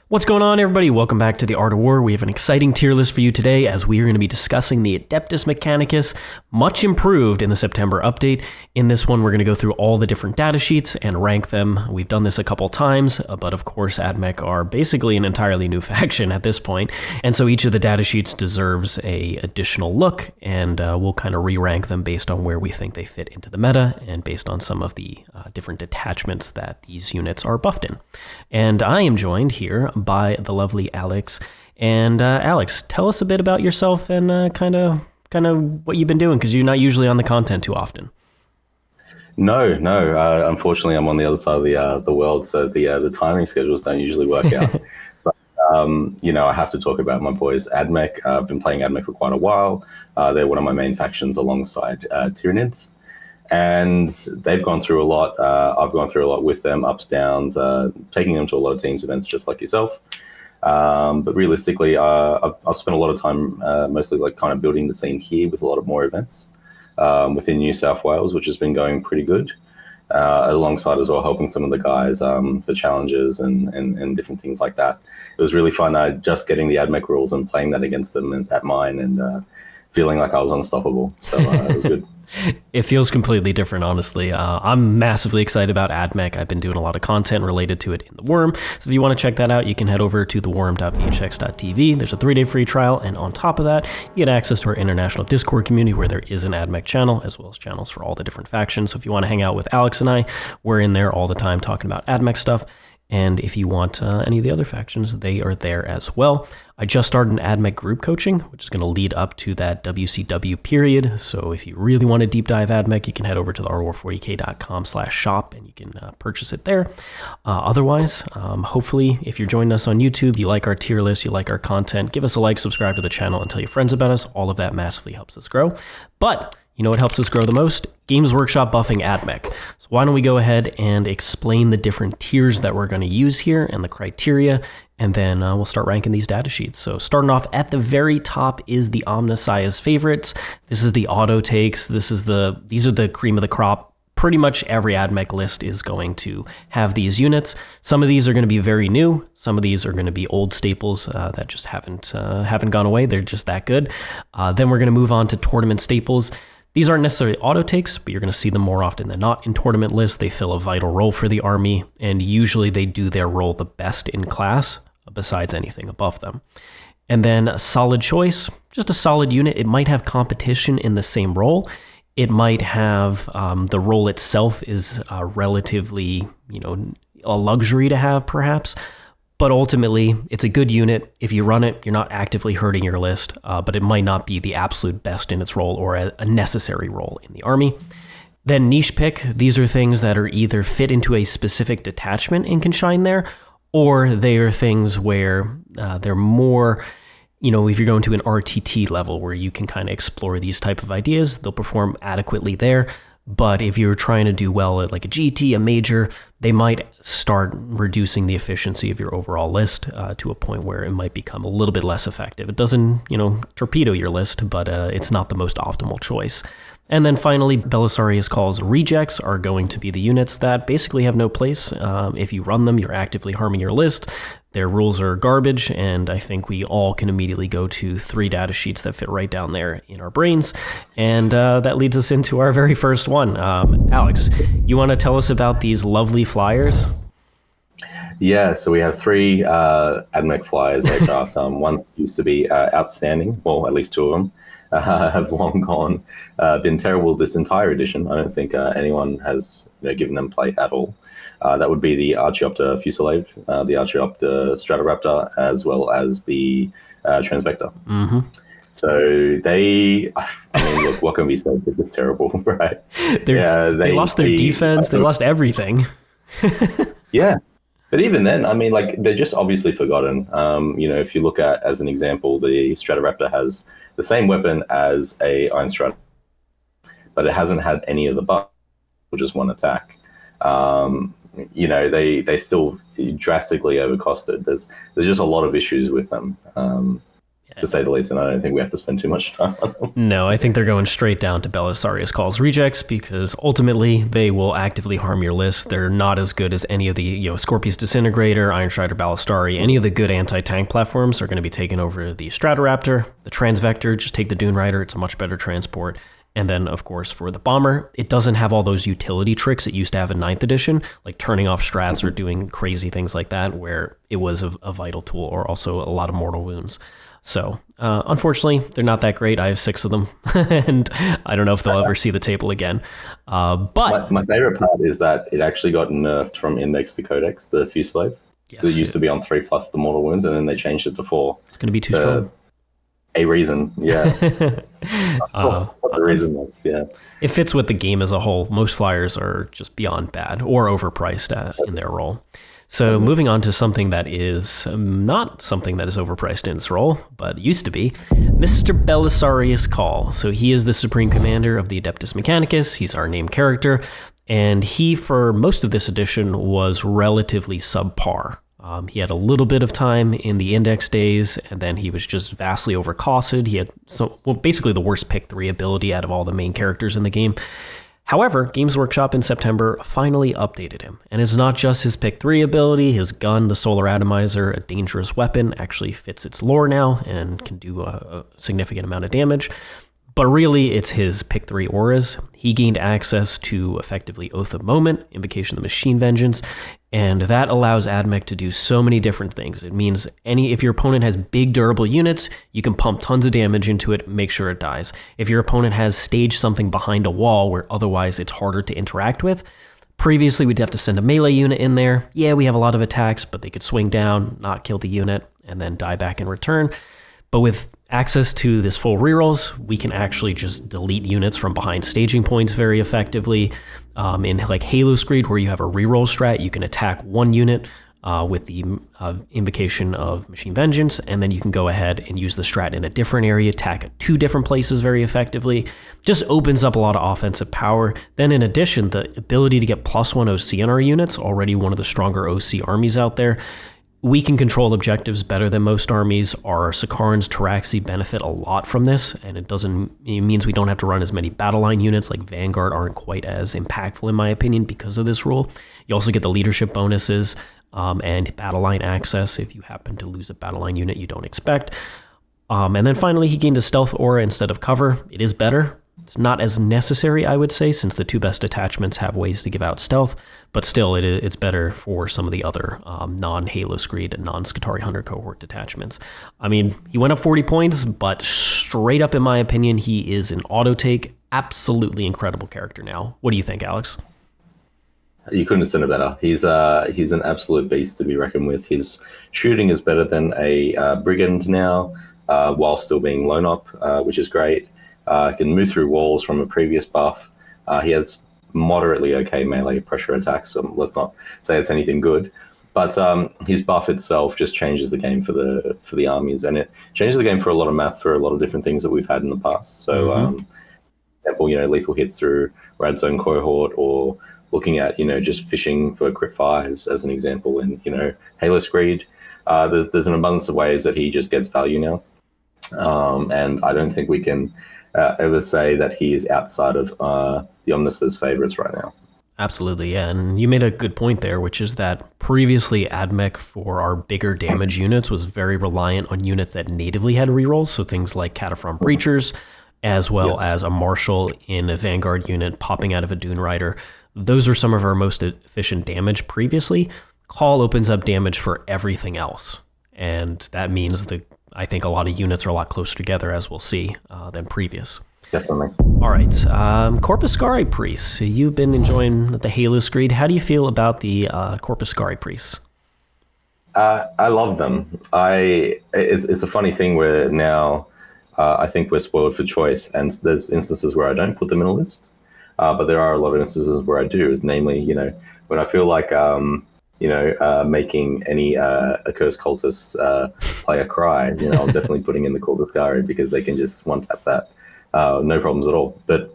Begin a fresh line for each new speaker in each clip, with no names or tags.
What's going on, everybody? Welcome back to the Art of War. We have an exciting tier list for you today as we are going to be discussing the Adeptus Mechanicus, much improved in the September update. In this one, we're going to go through all the different data sheets and rank them. We've done this a couple times, but of course, AdMech are basically an entirely new faction at this point, and so each of the data sheets deserves a additional look, and we'll kind of re-rank them based on where we think they fit into the meta and based on some of the different detachments that these units are buffed in. And I am joined here by the lovely Alex. And Alex, tell us a bit about yourself and kind of what you've been doing, because you're not usually on the content too often.
No. Unfortunately, I'm on the other side of the world, so the timing schedules don't usually work out. But I have to talk about my boys, AdMech. I've been playing AdMech for quite a while. They're one of my main factions alongside Tyranids. And they've gone through a lot. I've gone through a lot with them, ups, downs, taking them to a lot of teams events just like yourself. But realistically, I've spent a lot of time mostly like kind of building the scene here with a lot of more events within New South Wales, which has been going pretty good. Alongside as well helping some of the guys for challenges and different things like that. It was really fun just getting the AdMech rules and playing that against them at mine and feeling like I was unstoppable. So it was good.
It feels completely different, honestly. I'm massively excited about AdMech. I've been doing a lot of content related to it in the Worm. So if you want to check that out, you can head over to theworm.vhx.tv. There's a 3-day free trial. And on top of that, you get access to our international Discord community where there is an AdMech channel, as well as channels for all the different factions. So if you want to hang out with Alex and I, we're in there all the time talking about AdMech stuff. And if you want any of the other factions, they are there as well. I just started an AdMech group coaching, which is going to lead up to that WCW period. So if you really want to deep dive AdMech, you can head over to the rwar40k.com/shop and you can purchase it there. Otherwise, hopefully, if you're joining us on YouTube, you like our tier list, you like our content, give us a like, subscribe to the channel, and tell your friends about us. All of that massively helps us grow. But you know what helps us grow the most? Games Workshop buffing AdMech. So why don't we go ahead and explain the different tiers that we're going to use here and the criteria, and then we'll start ranking these data sheets. So starting off at the very top is the Omnissiah's favorites. This is the auto takes. These are the cream of the crop. Pretty much every AdMech list is going to have these units. Some of these are going to be very new. Some of these are going to be old staples that just haven't gone away. They're just that good. Then we're going to move on to tournament staples. These aren't necessarily auto takes, but you're going to see them more often than not in tournament lists. They fill a vital role for the army, and usually they do their role the best in class, besides anything above them. And then a solid choice, just a solid unit. It might have competition in the same role. It might have the role itself is relatively, a luxury to have perhaps. But ultimately, it's a good unit. If you run it, you're not actively hurting your list, but it might not be the absolute best in its role or a necessary role in the army. Then niche pick, these are things that are either fit into a specific detachment and can shine there, or they are things where they're more, if you're going to an RTT level where you can kind of explore these type of ideas, they'll perform adequately there. But if you're trying to do well at like a GT, a major, they might start reducing the efficiency of your overall list to a point where it might become a little bit less effective. It doesn't, torpedo your list, but it's not the most optimal choice. And then finally, Belisarius Cawl's rejects are going to be the units that basically have no place. If you run them, you're actively harming your list. Their rules are garbage, and I think we all can immediately go to 3 data sheets that fit right down there in our brains. And that leads us into our very first one. Alex, you want to tell us about these lovely flyers?
Yeah, so we have 3 AdMech flyers aircraft. One used to be outstanding, well, at least 2 of them. Have long gone, been terrible this entire edition. I don't think anyone has given them play at all. That would be the Archaeopter Fuselage, the Archaeopter Stratoraptor, as well as the Transvector. Mm-hmm. So they, look, what can we say? They're just terrible, right?
They lost their defense. They lost everything.
Yeah. But even then, they're just obviously forgotten. If you look at, as an example, the Stratoraptor has the same weapon as a Ironstrider, but it hasn't had any of the buffs, or just one attack. They still drastically overcosted. There's just a lot of issues with them. to say the least, and I don't think we have to spend too much time on them.
No, I think they're going straight down to Belisarius Cawl's rejects because ultimately they will actively harm your list. They're not as good as any of the, Skorpius Disintegrator, Ironstrider Ballistarii, any of the good anti-tank platforms are going to be taken over the Stratoraptor, the Transvector, just take the Dunerider, it's a much better transport. And then, of course, for the Bomber, it doesn't have all those utility tricks it used to have in 9th edition, like turning off strats or doing crazy things like that, where it was a vital tool, or also a lot of mortal wounds. So, unfortunately, they're not that great. I have 6 of them, and I don't know if they'll ever see the table again. But
my favorite part is that it actually got nerfed from Index to Codex, the Fusillade.
Yes,
it used to be on 3 plus the mortal wounds, and then they changed it to 4.
It's going to be too strong.
A reason, yeah. What the reason was, yeah.
It fits with the game as a whole. Most flyers are just beyond bad or overpriced in their role. So moving on to something that is not something that is overpriced in its role, but used to be, Mr. Belisarius Cawl. So he is the Supreme Commander of the Adeptus Mechanicus. He's our named character. And he, for most of this edition, was relatively subpar. He had a little bit of time in the Index days, and then he was just vastly overcosted. He had basically the worst pick 3 ability out of all the main characters in the game. However, Games Workshop in September finally updated him, and it's not just his pick 3 ability. His gun, the Solar Atomizer, a dangerous weapon, actually fits its lore now and can do a significant amount of damage. But really, it's his pick 3 auras. He gained access to effectively Oath of Moment, Invocation of Machine Vengeance, and that allows AdMech to do so many different things. It means if your opponent has big durable units, you can pump tons of damage into it, make sure it dies. If your opponent has staged something behind a wall where otherwise it's harder to interact with, previously we'd have to send a melee unit in there. Yeah, we have a lot of attacks, but they could swing down, not kill the unit, and then die back in return. But with access to this full rerolls, we can actually just delete units from behind staging points very effectively. In like Halo Screed, where you have a reroll strat, you can attack one unit with the Invocation of Machine Vengeance, and then you can go ahead and use the strat in a different area, attack at 2 different places very effectively. Just opens up a lot of offensive power. Then in addition, the ability to get +1 OC on our units, already one of the stronger OC armies out there. We can control objectives better than most armies. Our Sicarians Pteraxii benefit a lot from this, and it means we don't have to run as many battle line units, like Vanguard aren't quite as impactful in my opinion because of this rule. You also get the leadership bonuses and battle line access if you happen to lose a battle line unit you don't expect. And then finally, he gained a stealth aura instead of cover. It is better. It's not as necessary, I would say, since the 2 best attachments have ways to give out stealth, but still it's better for some of the other non-Halo Screed and non-Skitarii Hunter cohort detachments. I mean, he went up 40 points, but straight up, in my opinion, he is an auto-take, absolutely incredible character now. What do you think, Alex?
You couldn't have said it better. He's an absolute beast to be reckoned with. His shooting is better than a Brigand now, while still being lone op, which is great. Can move through walls from a previous buff. He has moderately okay melee pressure attacks, so let's not say it's anything good. But his buff itself just changes the game for the armies, and it changes the game for a lot of math for a lot of different things that we've had in the past. So, example, lethal hits through Rad Zone cohort, or looking at just fishing for crit 5s as an example. And Halo Screed, there's an abundance of ways that he just gets value now, and I don't think we can ever say that he is outside of the Omnis's favorites right now.
Absolutely, yeah. And you made a good point there, which is that previously AdMech for our bigger damage units was very reliant on units that natively had rerolls, so things like Kataphron Breachers, as well as a Marshal in a Vanguard unit popping out of a Dunerider. Those are some of our most efficient damage previously. Cawl opens up damage for everything else, and that means I think a lot of units are a lot closer together, as we'll see, than previous.
Definitely.
All right. Corpuscarii Priests. You've been enjoying the Halo Screed. How do you feel about the Corpuscarii Priests?
I love them. It's a funny thing where now I think we're spoiled for choice, and there's instances where I don't put them in a list, but there are a lot of instances where I do, namely, when I feel like making any accursed cultist player cry, I'm definitely putting in the Corpuscarii because they can just one-tap that. No problems at all. But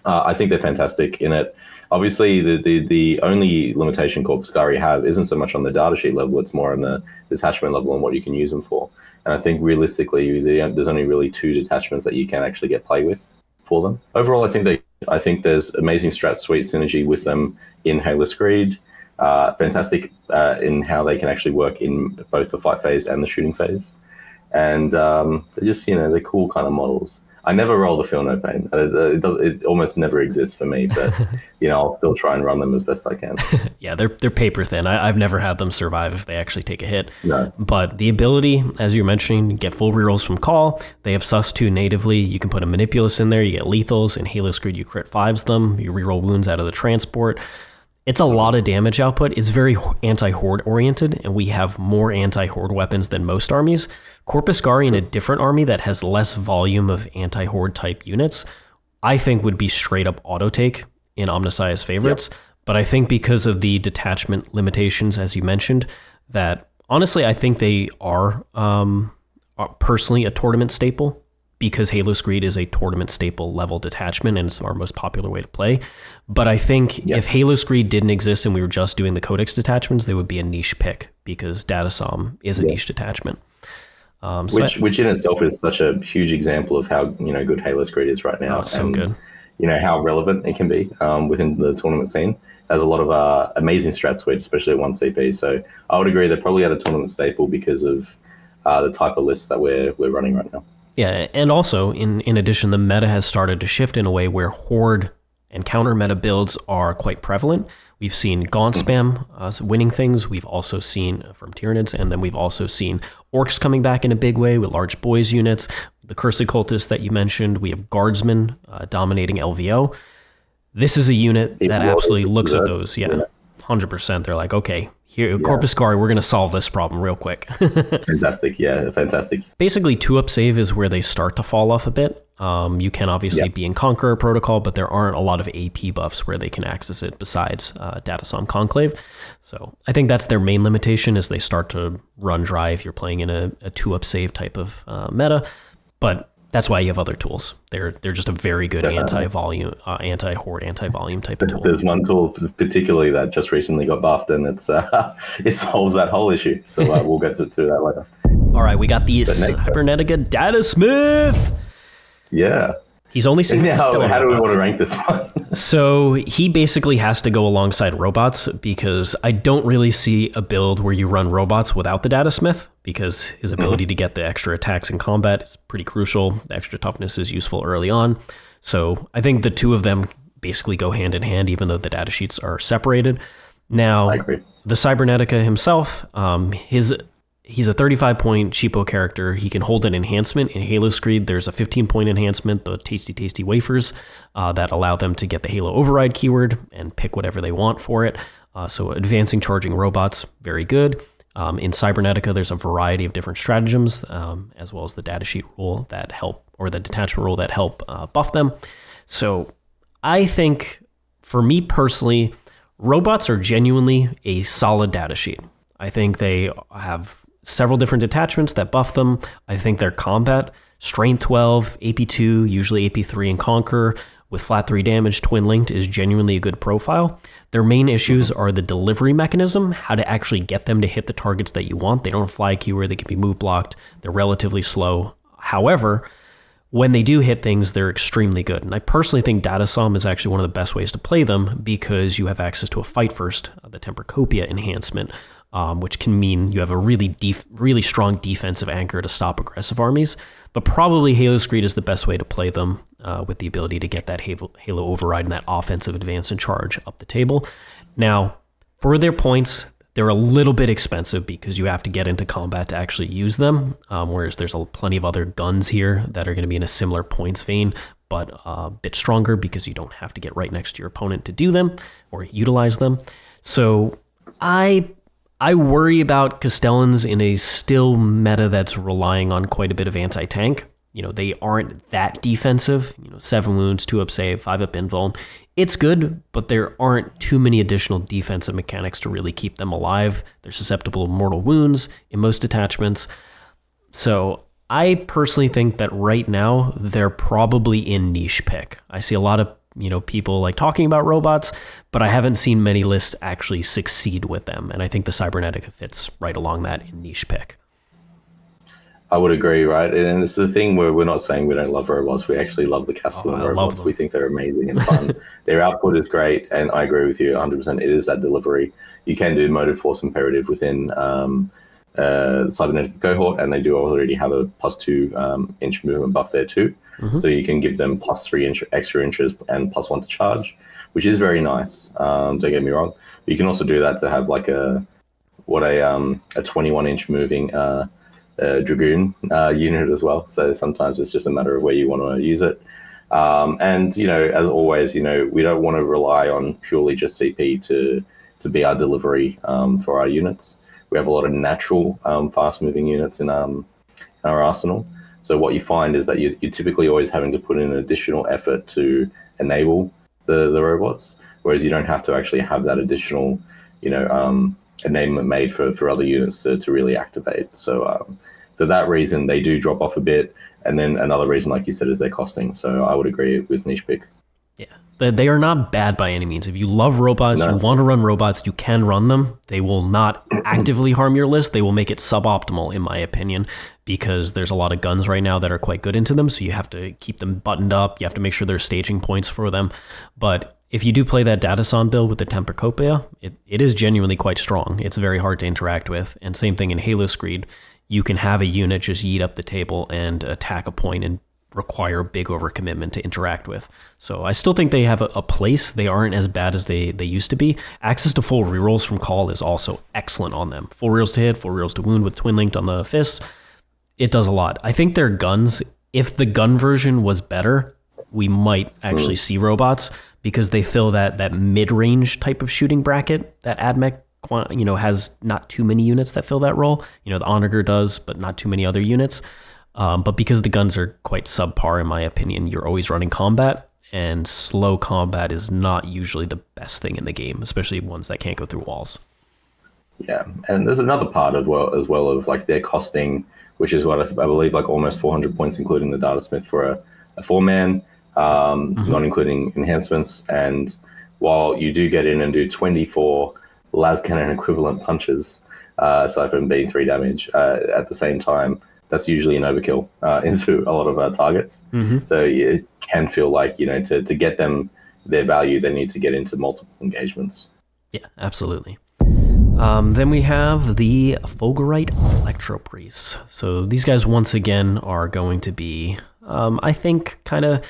I think they're fantastic in it. Obviously, the only limitation Corpuscarii have isn't so much on the datasheet level; it's more on the detachment level and what you can use them for. And I think realistically, there's only really 2 detachments that you can actually get play with for them. Overall, I think there's amazing strat suite synergy with them in Halo Screed. Fantastic in how they can actually work in both the fight phase and the shooting phase, and they're just they're cool kind of models. I never roll the Feel No Pain. It almost never exists for me, but I'll still try and run them as best I can.
Yeah, they're paper thin. I've never had them survive if they actually take a hit.
No.
But the ability, as you're mentioning, get full rerolls from Cawl. They have sus2 natively. You can put a Manipulus in there. You get lethals. In Halo Screed, you crit 5s them. You reroll wounds out of the transport. It's a lot of damage output. It's very anti-horde oriented, and we have more anti-horde weapons than most armies. Corpuscarii in a different army that has less volume of anti-horde type units, I think would be straight up auto take in Omnissiah's favorites. Yep. But I think because of the detachment limitations, as you mentioned, that honestly, I think they are personally a tournament staple, because Halo Screed is a tournament staple level detachment and it's our most popular way to play. But I think if Halo Screed didn't exist and we were just doing the Codex detachments, they would be a niche pick, because Datasom is a niche detachment.
Which in itself is such a huge example of how good Halo Screed is right now.
So good.
How relevant it can be within the tournament scene. Has a lot of amazing strat suite, especially at 1 CP. So I would agree they're probably at a tournament staple because of the type of lists that we're running right now.
Yeah, and also, in addition, the meta has started to shift in a way where horde and counter meta builds are quite prevalent. We've seen Gaunt spam winning things. We've also seen from Tyranids, and then we've also seen Orcs coming back in a big way with large boys units. The Cursed Cultists that you mentioned. We have Guardsmen dominating LVO. This is a unit that absolutely looks at those. Yeah, 100%. They're like, okay, here, Corpuscarii, we're going to solve this problem real quick.
Fantastic.
Basically, 2-up save is where they start to fall off a bit. You can obviously be in Conqueror protocol, but there aren't a lot of AP buffs where they can access it besides Datasom Conclave. So I think that's their main limitation, is they start to run dry if you're playing in a 2-up save type of meta. But that's why you have other tools. They're just a very good anti-volume, anti-horde, anti-volume type of tool.
There's one tool particularly that just recently got buffed, and it solves that whole issue. So we'll get through that later.
All right, we got the Cybernetica Datasmith.
Yeah.
He's only seen
how do we want to rank this one?
So he basically has to go alongside robots, because I don't really see a build where you run robots without the Datasmith, because his ability to get the extra attacks in combat is pretty crucial. The extra toughness is useful early on. So I think the two of them basically go hand in hand, even though the datasheets are separated. Now,
I agree.
The Cybernetica himself, he's a 35-point cheapo character. He can hold an enhancement. In Halo Screed, there's a 15-point enhancement, the Tasty Wafers, that allow them to get the Halo Override keyword and pick whatever they want for it. So advancing charging robots, very good. In Cybernetica, there's a variety of different stratagems, as well as the datasheet rule that help, or the detachment rule that help buff them. So I think, for me personally, robots are genuinely a solid datasheet. I think they have several different detachments that buff them. I think their combat, Strength 12, AP2, usually AP3 and Conquer, with flat 3 damage, twin linked, is genuinely a good profile. Their main issues are the delivery mechanism, how to actually get them to hit the targets that you want. They don't have fly keyword, they can be move blocked, they're relatively slow. However, when they do hit things, they're extremely good. And I personally think Datasom is actually one of the best ways to play them, because you have access to a fight first, the Tempercopia enhancement, which can mean you have a really strong defensive anchor to stop aggressive armies. But probably Halo Screed is the best way to play them, with the ability to get that Halo Override and that offensive advance and charge up the table. Now, for their points, they're a little bit expensive because you have to get into combat to actually use them, whereas there's plenty of other guns here that are going to be in a similar points vein, but a bit stronger because you don't have to get right next to your opponent to do them or utilize them. So I worry about Kastelans in a still meta that's relying on quite a bit of anti-tank. They aren't that defensive. 7 wounds, 2-up save, 5-up invuln. It's good, but there aren't too many additional defensive mechanics to really keep them alive. They're susceptible to mortal wounds in most detachments. So I personally think that right now they're probably in niche pick. I see a lot of people like talking about robots, but I haven't seen many lists actually succeed with them. And I think the Cybernetica fits right along that niche pick.
I would agree, right? And it's the thing where we're not saying we don't love robots. We actually love the Kastelan robots. We think they're amazing and fun. Their output is great, and I agree with you 100%. It is that delivery. You can do motive force imperative within Cybernetica cohort, and they do already have a +2 inch movement buff there too. So you can give them +3 extra inches and +1 to charge, which is very nice. Don't get me wrong. But you can also do that to have like a 21 inch moving Dragoon unit as well. So sometimes it's just a matter of where you want to use it. And, as always, we don't want to rely on purely just CP to be our delivery for our units. We have a lot of natural fast-moving units in our arsenal. So what you find is that you're typically always having to put in additional effort to enable the robots, whereas you don't have to actually have that additional, enablement made for other units to really activate. So for that reason, they do drop off a bit. And then another reason, like you said, is their costing. So I would agree with niche pick.
Yeah, they are not bad by any means. If you love robots, you want to run robots, you can run them. They will not actively harm your list. They will make it suboptimal, in my opinion, because there's a lot of guns right now that are quite good into them. So you have to keep them buttoned up. You have to make sure there's staging points for them. But if you do play that Datasan build with the Tempercopia, it is genuinely quite strong. It's very hard to interact with. And same thing in Halo Screed. You can have a unit just yeet up the table and attack a point and require big overcommitment to interact with. So I still think they have a place. They aren't as bad as they used to be. Access to full rerolls from Cawl is also excellent on them. Full rerolls to hit, full rerolls to wound with twin linked on the fists. It does a lot. I think their guns, if the gun version was better, we might actually see robots, because they fill that mid-range type of shooting bracket that AdMech has not too many units that fill that role. The Onager does, but not too many other units. But because the guns are quite subpar, in my opinion, you're always running combat, and slow combat is not usually the best thing in the game, especially ones that can't go through walls. Yeah,
and there's another part of like their costing, which is what I believe like almost 400 points, including the Datasmith for a 4-man, not including enhancements. And while you do get in and do 24 las cannon equivalent punches, aside from being 3 damage, at the same time, that's usually an overkill into a lot of targets. So it can feel like, to get them their value, they need to get into multiple engagements.
Yeah, absolutely. Then we have the Fulgurite Electro-Priests. So these guys, once again, are going to be, I think, kind of...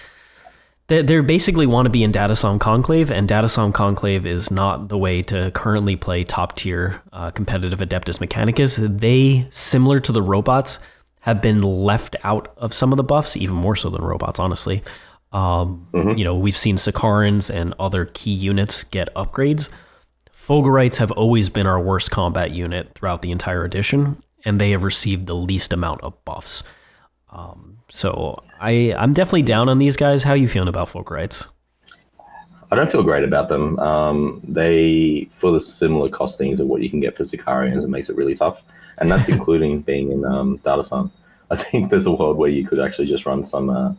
They basically want to be in Datasom Conclave, and Datasom Conclave is not the way to currently play top-tier competitive Adeptus Mechanicus. They, similar to the robots, have been left out of some of the buffs, even more so than robots, honestly. We've seen Sicarians and other key units get upgrades. Fulgurites have always been our worst combat unit throughout the entire edition, and they have received the least amount of buffs. So I'm definitely down on these guys. How are you feeling about Fulgurites?
I don't feel great about them. They, for the similar costings of what you can get for Sicarians, it makes it really tough. And that's including being in Datasan. I think there's a world where you could actually just run some,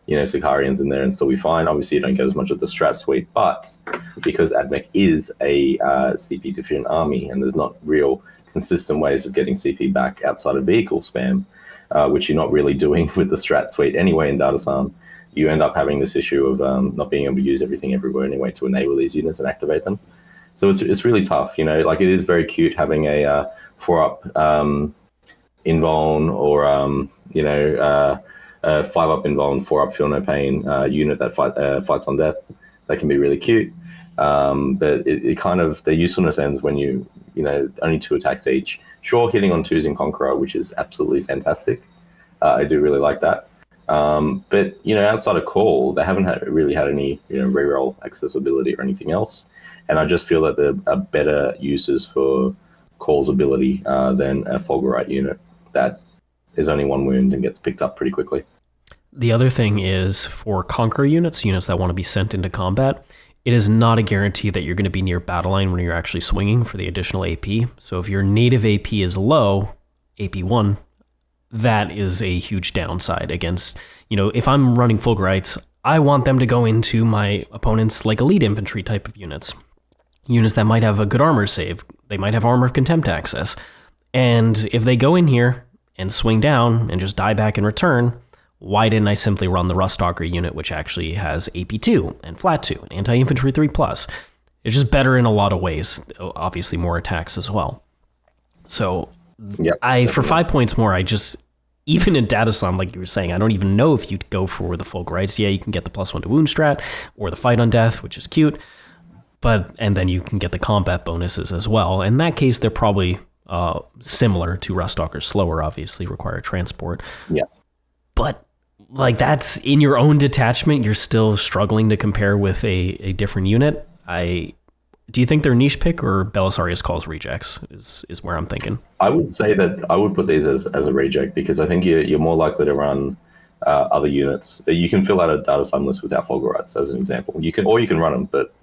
Sicarians in there and still be fine. Obviously, you don't get as much of the strat suite, but because AdMech is a CP deficient army, and there's not real consistent ways of getting CP back outside of vehicle spam, which you're not really doing with the strat suite anyway in Datasan, you end up having this issue of not being able to use everything everywhere anyway to enable these units and activate them. So it's really tough, like it is very cute having a 4-up invuln or a 5-up invuln, 4-up feel no pain unit that fights on death. That can be really cute, but it kind of, their usefulness ends when you only 2 attacks each. Sure, hitting on 2s in Conqueror, which is absolutely fantastic. I do really like that. But outside of Cawl, they haven't really had any reroll accessibility or anything else. And I just feel that there are better uses for Call's ability than a Fulgurite unit that is only 1 wound and gets picked up pretty quickly. The other thing is for Conqueror units that want to be sent into combat, it is not a guarantee that you're going to be near battle line when you're actually swinging for the additional AP. So if your native AP is low, AP 1, that is a huge downside against, if I'm running Fulgurites,
I want them to go into my opponent's like elite infantry type of units that might have a good armor save. They might have armor of contempt access. And if they go in here and swing down and just die back in return, why didn't I simply run the Ruststalker unit, which actually has AP2 and Flat 2 and Anti-Infantry 3+. It's just better in a lot of ways. Obviously more attacks as well. So for 5 points more, even in Datasmith, like you were saying, I don't even know if you'd go for the Fulgurites. Yeah, you can get the +1 to wound strat or the fight on death, which is cute. And then you can get the combat bonuses as well. In that case, they're probably similar to Ruststalkers. Slower, obviously, require transport.
Yeah.
But like that's in your own detachment, you're still struggling to compare with a different unit. Do you think they're niche pick or Belisarius Cawl's rejects is where I'm thinking?
I would say that I would put these as a reject because I think you're more likely to run other units. You can fill out a Datasmith list without Fulgurites, as an example. You can run them, but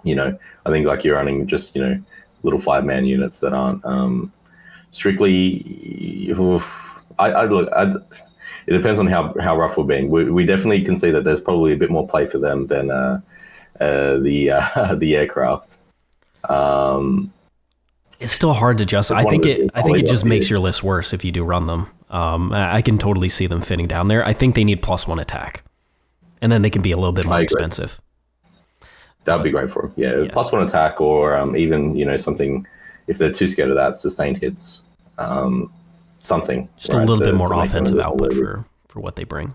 I think like you're running just little 5-man units that aren't strictly. It depends on how rough we're being. We definitely can see that there's probably a bit more play for them than the aircraft.
It's still hard to justify. I think it just makes your list worse if you do run them. I can totally see them fitting down there. I think they need +1 attack, and then they can be a little bit more expensive.
That'd be great for them. Yeah, +1 attack, or even something if they're too scared of that, sustained hits. Something
just a little bit more offensive output for what they bring.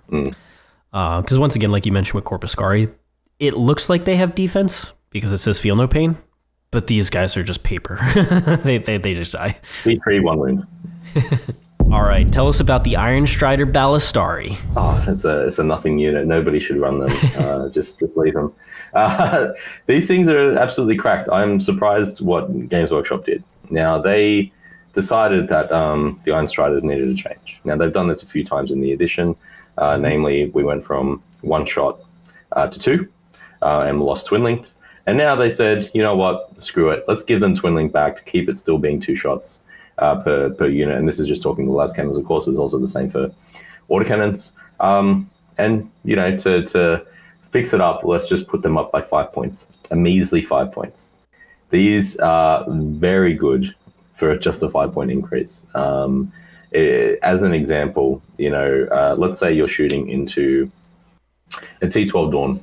Because once again, like you mentioned with Corpuscarii, it looks like they have defense because it says feel no pain, but these guys are just paper. they just die.
B3, 1 wound.
All right, tell us about the Ironstrider Ballistarii.
Oh, it's a nothing unit. Nobody should run them. Just leave them. These things are absolutely cracked. I'm surprised what Games Workshop did. Now they decided that the Ironstriders needed a change. Now they've done this a few times in the edition. Namely, we went from 1 shot to 2, and lost Twin Linked. And now they said, you know what, screw it. Let's give them Twin Link back to keep it still being 2 shots per unit. And this is just talking the las cannons, of course, is also the same for autocannons. And to fix it up, let's just put them up by 5 points, a measly 5 points. These are very good for just a 5-point increase. As an example, let's say you're shooting into a T12 Dawn.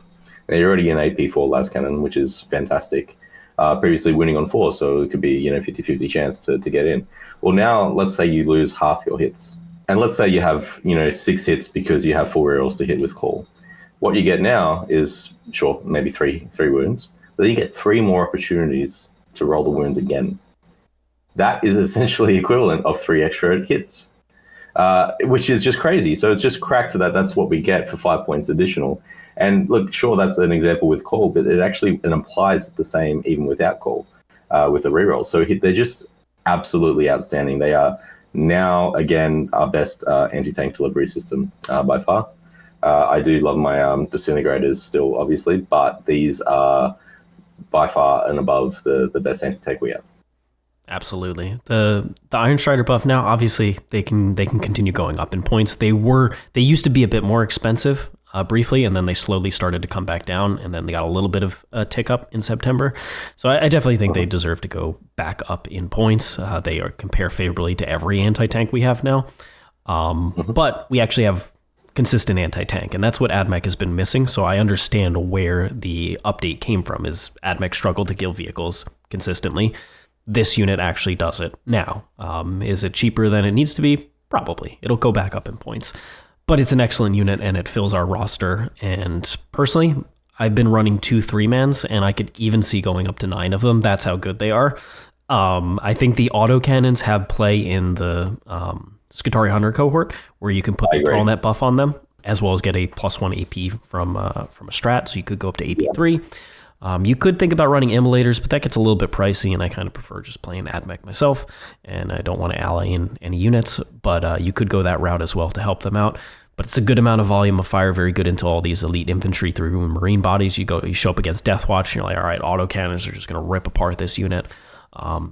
Now you're already in AP4 las cannon, which is fantastic. Previously winning on 4, so it could be 50-50 chance to get in. Well, now let's say you lose half your hits, and let's say you have 6 hits because you have 4 rerolls to hit with Call. What you get now is maybe three wounds, but then you get 3 more opportunities to roll the wounds again. That is essentially equivalent of 3 extra hits, which is just crazy. So it's just cracked to that. That's what we get for 5 points additional. And look, sure, that's an example with Call, but it implies the same even without Call with the reroll. So they're just absolutely outstanding. They are now, again, our best anti-tank delivery system by far. I do love my Disintegrators still, obviously, but these are by far and above the best anti-tank we have.
Absolutely. The Ironstrider buff now, obviously, they can continue going up in points. They used to be a bit more expensive briefly, and then they slowly started to come back down, and then they got a little bit of a tick up in September. So I definitely think they deserve to go back up in points. They compare favorably to every anti-tank we have now. But we actually have consistent anti-tank, and that's what AdMech has been missing. So I understand where the update came from, is AdMech struggled to kill vehicles consistently. This unit actually does it now. Is it cheaper than it needs to be? Probably. It'll go back up in points. But it's an excellent unit, and it fills our roster. And personally, I've been running 2 3-mans, and I could even see going up to 9 of them. That's how good they are. I think the autocannons have play in the Skitarii Hunter cohort, where you can put the Call Net buff on them, as well as get a +1 AP from a strat, so you could go up to AP3. You could think about running Immolators, but that gets a little bit pricey, and I kind of prefer just playing AdMech myself, and I don't want to ally in any units, but you could go that route as well to help them out. But it's a good amount of volume of fire, very good into all these elite infantry through marine bodies. You show up against Deathwatch, and you're like, all right, autocannons are just going to rip apart this unit.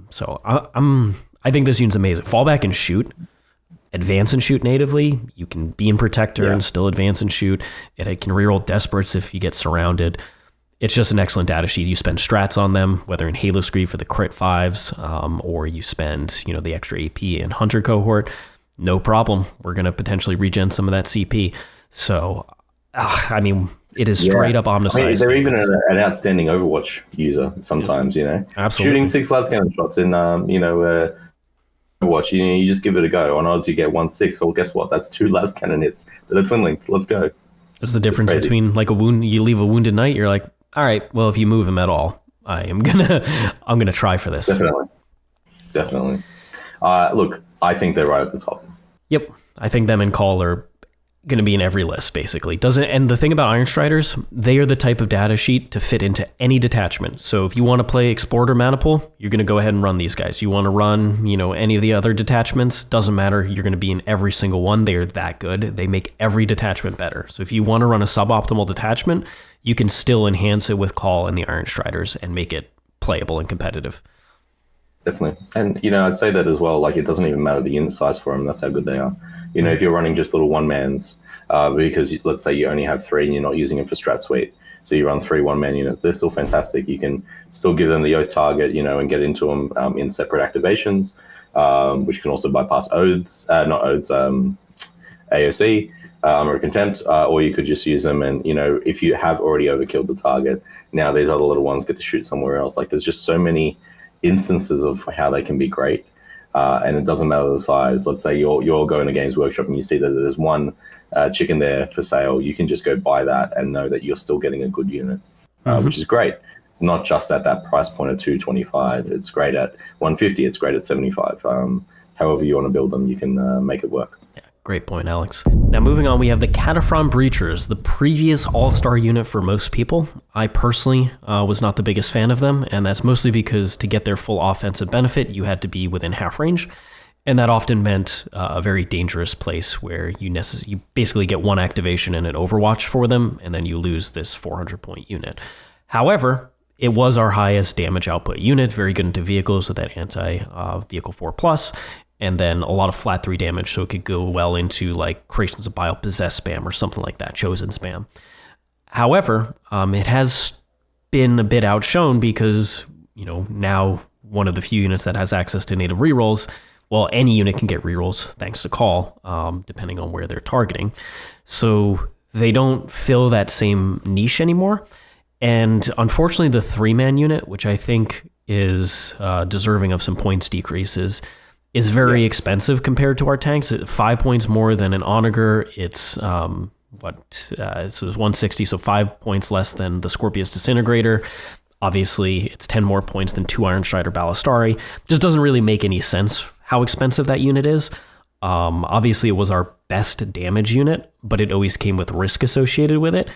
So I think this unit's amazing. Fallback and shoot, advance and shoot natively. You can be in Protector and still advance and shoot. It can reroll Desperates if you get surrounded. It's just an excellent data sheet. You spend strats on them, whether in Halo Screed for the crit 5s, or you spend, the extra AP in Hunter Cohort. No problem. We're going to potentially regen some of that CP. So, it is straight up omnicized.
They're even an outstanding Overwatch user sometimes,
Absolutely.
Shooting 6 las cannon shots in, Overwatch, you just give it a go. On odds, you get 1/6. Well, guess what? That's 2 las cannon hits that are twin linked. Let's go.
That's the difference between like a wound. You leave a wounded knight, you're like, all right, well, if you move him at all, I'm gonna try for this.
Definitely. Look, I think they're right at the top.
Yep, I think them and Cawl are going to be in every list, basically. And the thing about Ironstriders, they are the type of data sheet to fit into any detachment. So if you want to play Explorer Maniple, you're going to go ahead and run these guys. You want to run, any of the other detachments, doesn't matter. You're going to be in every single one. They are that good. They make every detachment better. So if you want to run a suboptimal detachment, you can still enhance it with Cawl and the Ironstriders and make it playable and competitive.
Definitely. And, I'd say that as well. Like, it doesn't even matter the unit size for them. That's how good they are. If you're running just little one-mans, because let's say you only have 3 and you're not using them for strat suite, so you run 3 one-man units, they're still fantastic. You can still give them the oath target, and get into them in separate activations, which can also bypass oaths, not oaths, AOC, or contempt, or you could just use them and, if you have already overkilled the target, now these other little ones get to shoot somewhere else. Like, there's just so many instances of how they can be great. And it doesn't matter the size. Let's say you're going to Games Workshop and you see that there's one chicken there for sale. You can just go buy that and know that you're still getting a good unit, which is great. It's not just at that price point of $225. It's great at $150. It's great at $75. However you want to build them, you can make it work.
Yeah, great point, Alex. Now, moving on, we have the Kataphron Breachers, the previous all-star unit for most people. I personally was not the biggest fan of them, and that's mostly because to get their full offensive benefit, you had to be within half range, and that often meant a very dangerous place where you basically get one activation and an overwatch for them, and then you lose this 400-point unit. However, it was our highest damage output unit, very good into vehicles with that anti-vehicle 4+, and then a lot of flat 3 damage, so it could go well into like Creations of Bile, Possess spam, or something like that, Chosen spam. However, it has been a bit outshone because, now one of the few units that has access to native rerolls, well, any unit can get rerolls thanks to Cawl, depending on where they're targeting. So they don't fill that same niche anymore. And unfortunately, the 3-man unit, which I think is deserving of some points decreases, is very expensive compared to our tanks. 5 points more than an Onager. It's so it's 160, so 5 points less than the Skorpius Disintegrator. Obviously, it's 10 more points than 2 Ironstrider Ballistarii. Just doesn't really make any sense how expensive that unit is. Obviously, it was our best damage unit, but it always came with risk associated with it.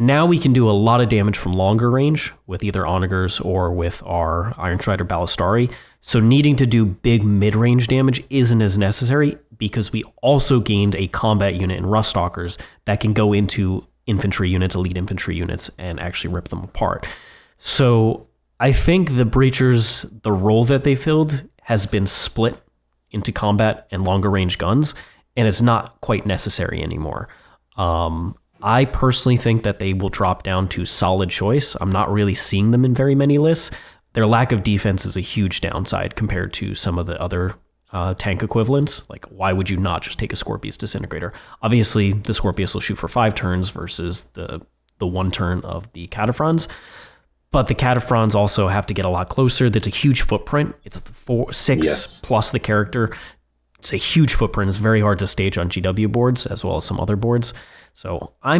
Now we can do a lot of damage from longer range with either Onagers or with our Ironstrider Ballistarii. So needing to do big mid-range damage isn't as necessary because we also gained a combat unit in Ruststalkers that can go into infantry units, elite infantry units, and actually rip them apart. So I think the Breachers, the role that they filled has been split into combat and longer range guns, and it's not quite necessary anymore. I personally think that they will drop down to solid choice. I'm not really seeing them in very many lists. Their lack of defense is a huge downside compared to some of the other tank equivalents. Like, why would you not just take a Skorpius Disintegrator? Obviously, the Skorpius will shoot for 5 turns versus the 1 turn of the Kataphrons. But the Kataphrons also have to get a lot closer. That's a huge footprint. It's 6 plus the character. It's a huge footprint. It's very hard to stage on GW boards as well as some other boards. So I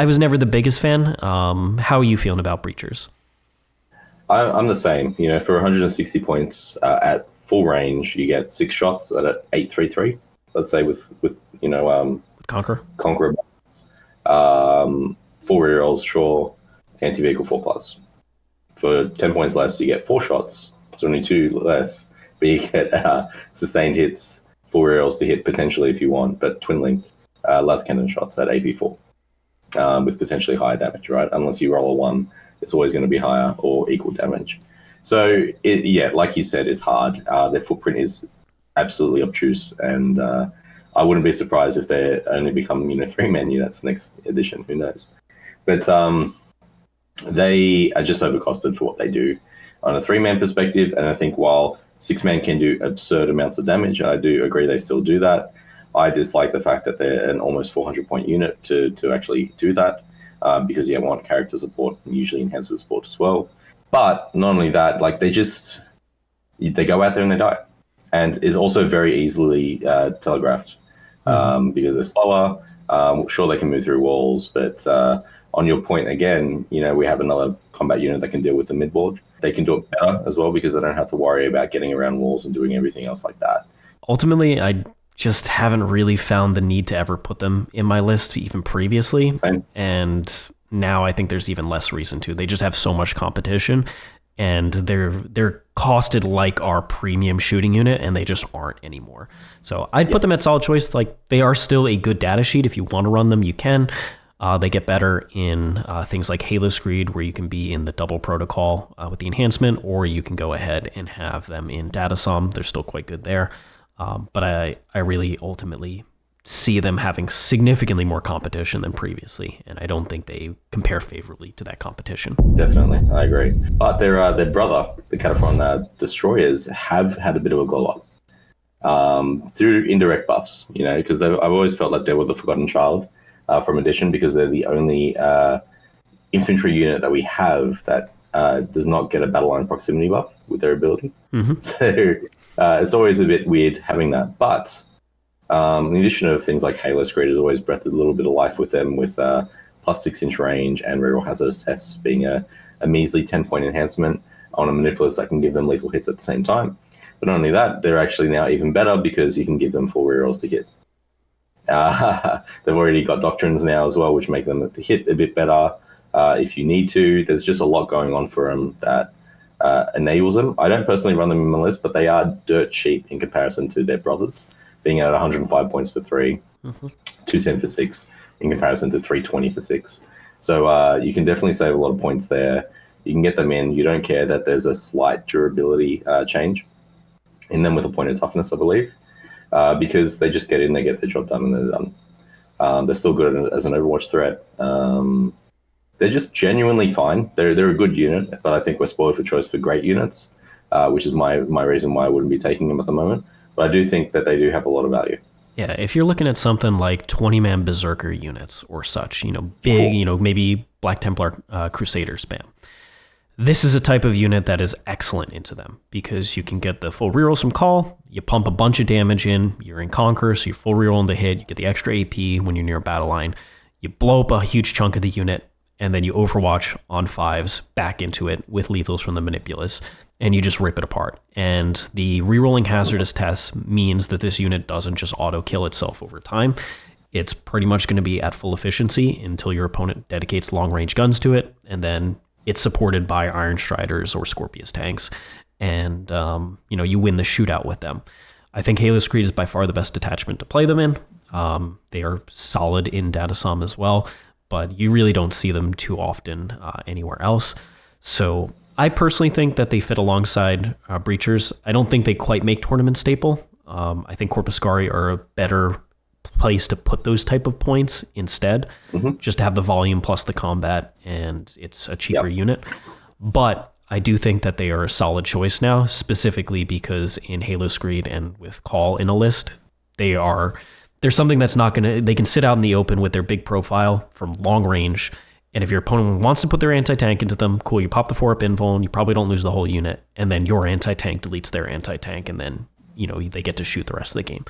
was never the biggest fan. How are you feeling about Breachers?
I'm the same. For 160 points at full range, you get 6 shots at 833. Let's say with Conqueror, 4 rerolls, sure, anti-vehicle 4+. For 10 points less, you get 4 shots. It's only 2 less, but you get sustained hits, 4 rerolls to hit potentially if you want, but twin linked. Las cannon shots at AP4 with potentially higher damage, right? Unless you roll a 1, it's always going to be higher or equal damage. So, like you said, it's hard. Their footprint is absolutely obtuse, and I wouldn't be surprised if they only become 3-man units next edition. Who knows? But they are just overcosted for what they do on a 3-man perspective, and I think while 6-man can do absurd amounts of damage, and I do agree they still do that, I dislike the fact that they're an almost 400-point unit to actually do that, because you want character support and usually enhancement support as well. But not only that, like they go out there and they die, and is also very easily telegraphed because they're slower. Sure, they can move through walls, but on your point again, we have another combat unit that can deal with the midboard. They can do it better as well because they don't have to worry about getting around walls and doing everything else like that.
Ultimately, I just haven't really found the need to ever put them in my list even previously.
Same.
And now I think there's even less reason to. They just have so much competition, and they're costed like our premium shooting unit, and they just aren't anymore. So I'd put them at solid choice. Like, they are still a good data sheet. If you want to run them, you can. They get better in things like Halo Screed, where you can be in the double protocol with the enhancement, or you can go ahead and have them in Datasom. They're still quite good there. But I really ultimately see them having significantly more competition than previously, and I don't think they compare favorably to that competition.
Definitely, I agree. But their brother, the Kataphron Destroyers, have had a bit of a glow up through indirect buffs, because I've always felt like they were the forgotten child from Edition, because they're the only infantry unit that we have that does not get a battle line proximity buff with their ability. So it's always a bit weird having that. But in addition of things like Halo Screed, has always breathed a little bit of life with them, with plus 6-inch range and reroll hazardous tests being a measly 10-point enhancement on a Mechanicus that can give them lethal hits at the same time. But not only that, they're actually now even better because you can give them 4 rerolls to hit. They've already got doctrines now as well, which make them hit a bit better if you need to. There's just a lot going on for them that enables them. I don't personally run them in my list, but they are dirt cheap in comparison to their brothers, being at 105 points for 3, 210 for 6, in comparison to 320 for 6. So you can definitely save a lot of points there. You can get them in. You don't care that there's a slight durability change in them with a point of toughness, I believe, because they just get in, they get their job done, and they're done. They're still good as an Overwatch threat. They're just genuinely fine. They're a good unit, but I think we're spoiled for choice for great units, which is my reason why I wouldn't be taking them at the moment. But I do think that they do have a lot of value.
Yeah, if you're looking at something like 20-man Berserker units or such, big, cool. Maybe Black Templar Crusader spam. This is a type of unit that is excellent into them because you can get the full rerolls from Cawl, you pump a bunch of damage in, you're in Conquer, so you're full reroll into hit, you get the extra AP when you're near a battle line, you blow up a huge chunk of the unit, and then you Overwatch on 5s back into it with lethals from the Manipulus, and you just rip it apart. And the rerolling hazardous tests means that this unit doesn't just auto-kill itself over time. It's pretty much going to be at full efficiency until your opponent dedicates long-range guns to it, and then it's supported by Ironstriders or Skorpius tanks, and you win the shootout with them. I think Halo Screed is by far the best detachment to play them in. They are solid in Datasom as well, but you really don't see them too often anywhere else. So I personally think that they fit alongside Breachers. I don't think they quite make tournament staple. I think Corpuscarii are a better place to put those type of points instead, just to have the volume plus the combat, and it's a cheaper unit. But I do think that they are a solid choice now, specifically because in Halo Screed and with Cawl in a list, there's something that's not going to, they can sit out in the open with their big profile from long range, and if your opponent wants to put their anti-tank into them, cool, you pop the 4-up invul, and you probably don't lose the whole unit, and then your anti-tank deletes their anti-tank, and then, they get to shoot the rest of the game.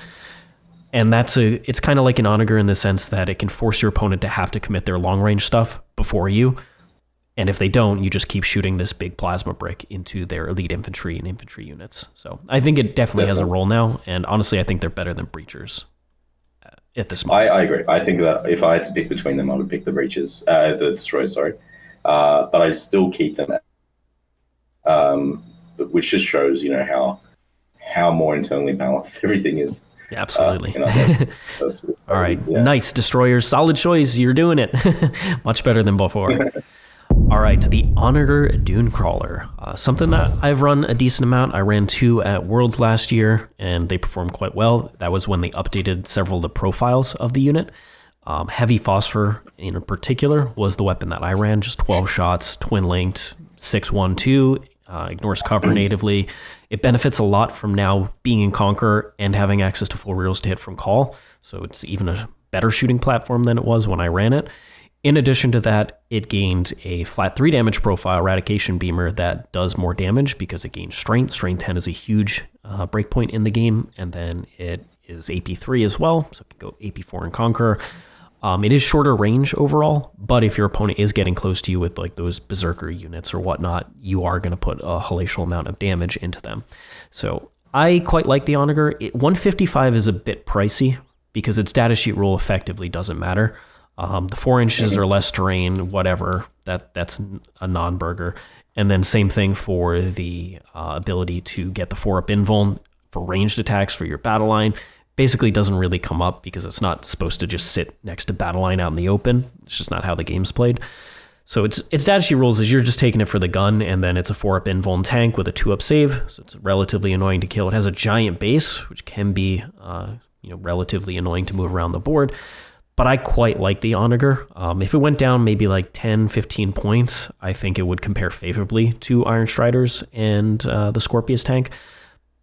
And it's kind of like an Onager in the sense that it can force your opponent to have to commit their long-range stuff before you, and if they don't, you just keep shooting this big plasma brick into their elite infantry and infantry units. So I think it definitely has a role now, and honestly, I think they're better than Breachers at this moment.
I agree. I think that if I had to pick between them, I would pick the Breachers, the Destroyers, sorry. But I still keep them, which just shows, how more internally balanced everything is.
Yeah, absolutely.
So
all right, Knights, Destroyers, solid choice. You're doing it. Much better than before. All right, to the Onager Dunecrawler. Something that I've run a decent amount. I ran 2 at Worlds last year, and they performed quite well. That was when they updated several of the profiles of the unit. Heavy Phosphor, in particular, was the weapon that I ran. Just 12 shots, twin-linked, 6-1-2, ignores cover natively. It benefits a lot from now being in Conqueror and having access to full reels to hit from Cawl, so it's even a better shooting platform than it was when I ran it. In addition to that, it gained a flat 3 damage profile Eradication Beamer that does more damage because it gains Strength. Strength 10 is a huge breakpoint in the game, and then it is AP 3 as well, so it can go AP 4 in Conqueror. It is shorter range overall, but if your opponent is getting close to you with like those Berserker units or whatnot, you are going to put a hellacious amount of damage into them. So I quite like the Onager. 155 is a bit pricey because its datasheet rule effectively doesn't matter. The 4 inches or less terrain, whatever, that's a non-burger. And then same thing for the ability to get the 4-up invuln for ranged attacks for your battle line. Basically doesn't really come up because it's not supposed to just sit next to battle line out in the open. It's just not how the game's played. So its datasheet rules is you're just taking it for the gun, and then it's a 4-up invuln tank with a 2-up save, so it's relatively annoying to kill. It has a giant base, which can be relatively annoying to move around the board. But I quite like the Onager. If it went down maybe like 10, 15 points, I think it would compare favorably to Ironstriders and the Skorpius tank.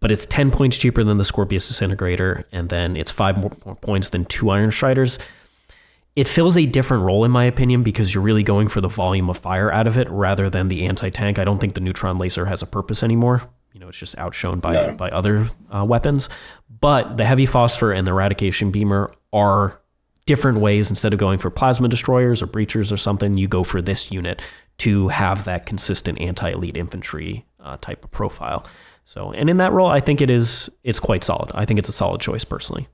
But it's 10 points cheaper than the Skorpius Disintegrator, and then it's 5 more points than 2 Ironstriders. It fills a different role, in my opinion, because you're really going for the volume of fire out of it rather than the anti-tank. I don't think the Neutron Laser has a purpose anymore. It's just outshone by other weapons. But the Heavy Phosphor and the Eradication Beamer are different ways. Instead of going for Plasma Destroyers or Breachers or something, you go for this unit to have that consistent anti-elite infantry type of profile. So, and in that role, I think it's quite solid. I think it's a solid choice personally.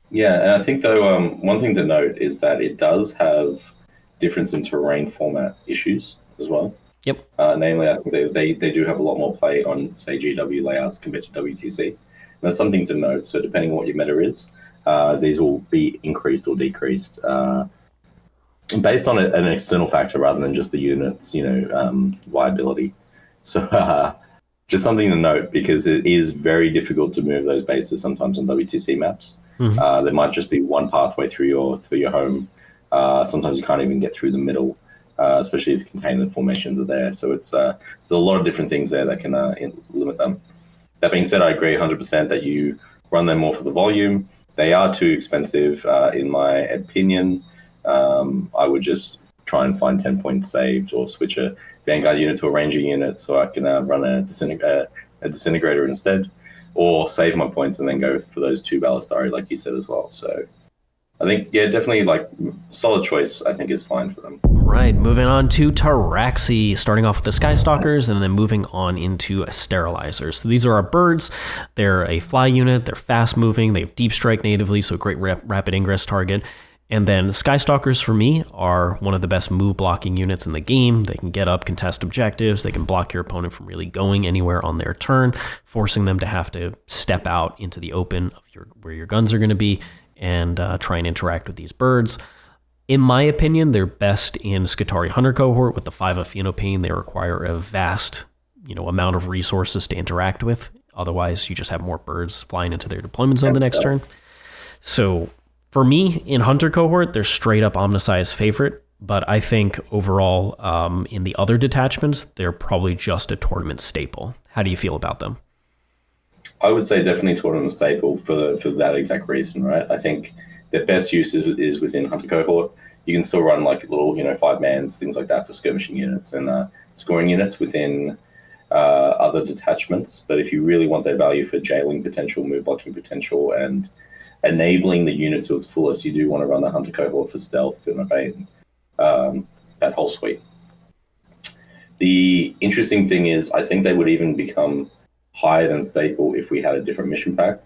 Yeah, and I think though one thing to note is that it does have difference in terrain format issues as well.
Yep.
Namely, I think they do have a lot more play on, say, GW layouts compared to WTC. And that's something to note. So depending on what your meta is, these will be increased or decreased based on an external factor rather than just the unit's, viability. So just something to note, because it is very difficult to move those bases sometimes on WTC maps. Mm-hmm. There might just be one pathway through your home. Sometimes you can't even get through the middle, especially if container formations are there. So it's there's a lot of different things there that can limit them. That being said, I agree 100% that you run them more for the volume. They are too expensive, in my opinion. I would just try and find 10 points saved or switch a Vanguard unit to a Ranger unit so I can run a Disintegrator instead, or save my points and then go for those 2 Ballistarii, like you said as well. So I think, yeah, definitely like solid choice, I think is fine for them.
Right, moving on to Pteraxii, starting off with the Skystalkers and then moving on into Sterylizors. So these are our birds. They're a fly unit, they're fast moving, they have deep strike natively, so great rapid ingress target. And then Skystalkers, for me, are one of the best move blocking units in the game. They can get up, contest objectives, they can block your opponent from really going anywhere on their turn, forcing them to have to step out into the open of where your guns are going to be and try and interact with these birds. In my opinion, they're best in Skitarii Hunter cohort with the 5 of Phenopane. They require a vast amount of resources to interact with. Otherwise, you just have more birds flying into their deployment zone the next turn. So for me, in Hunter cohort, they're straight up Omnisci's favorite, but I think overall, in the other detachments, they're probably just a tournament staple. How do you feel about them?
I would say definitely tournament staple for that exact reason, right? I think their best use is within Hunter cohort. You can still run like little, 5-mans, things like that for skirmishing units and scoring units within other detachments. But if you really want their value for jailing potential, move blocking potential, and enabling the unit to its fullest, you do want to run the Hunter cohort for stealth, Phenopane, that whole suite. The interesting thing is, I think they would even become higher than staple if we had a different mission pack.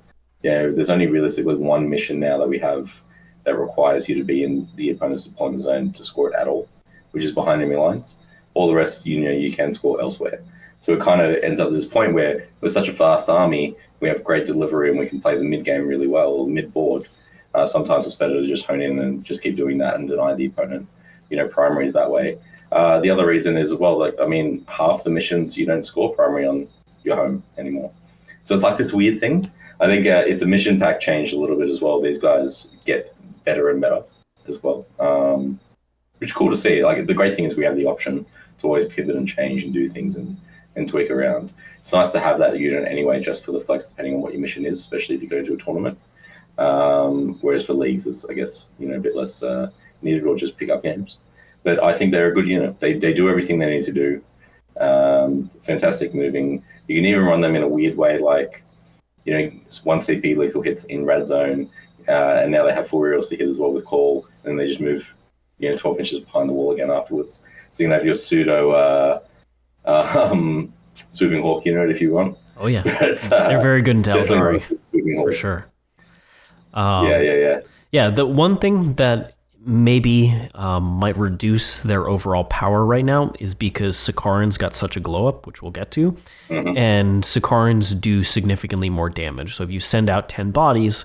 Yeah, there's only realistically one mission now that we have that requires you to be in the opponent's deployment zone to score it at all, which is behind enemy lines. All the rest, you can score elsewhere. So it kind of ends up at this point where we're such a fast army, we have great delivery and we can play the mid game really well, or mid board. Sometimes it's better to just hone in and just keep doing that and deny the opponent, primaries that way. The other reason is, well, like, I mean, half the missions you don't score primary on your home anymore. So it's like this weird thing. I think if the mission pack changed a little bit as well, these guys get better and better as well, which is cool to see. Like, the great thing is we have the option to always pivot and change and do things and tweak around. It's nice to have that unit anyway, just for the flex, depending on what your mission is, especially if you go to a tournament. Whereas for leagues, it's, I guess, a bit less needed, or just pick up games. But I think they're a good unit. They do everything they need to do. Fantastic moving. You can even run them in a weird way, like, one CP lethal hits in red zone, and now they have 4 reels to hit as well with Cawl, and they just move 12 inches behind the wall again afterwards. So you can have your pseudo Swooping Hawk unit if you want.
Oh yeah, they're very good in Eldari, for sure. Yeah, the one thing that maybe might reduce their overall power right now is because Sicarians got such a glow up, which we'll get to, and Sicarians do significantly more damage. So if you send out 10 bodies,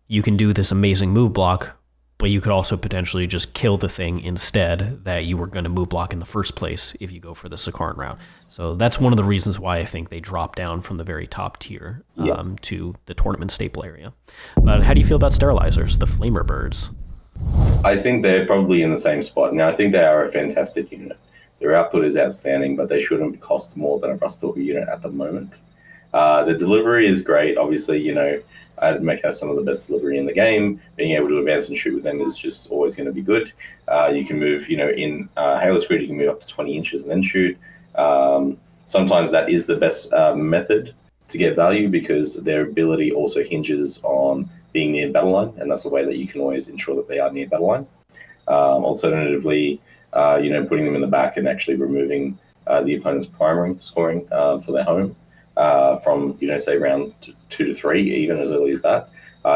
you can do this amazing move block, but you could also potentially just kill the thing instead that you were going to move block in the first place if you go for the Sicarian route. So that's one of the reasons why I think they drop down from the very top tier to the tournament staple area. But how do you feel about Sterylizors, the Flamer Birds?
I think they're probably in the same spot. Now, I think they are a fantastic unit. Their output is outstanding, but they shouldn't cost more than a Ruststalker unit at the moment. The delivery is great. Obviously, Admech has some of the best delivery in the game. Being able to advance and shoot with them is just always going to be good. You can move, in Halo Screed, you can move up to 20 inches and then shoot. Sometimes that is the best method to get value, because their ability also hinges on being near battle line, and that's the way that you can always ensure that they are near battle line. Alternatively, putting them in the back and actually removing the opponent's primary scoring for their home from, say, round 2 to 3, even as early as that,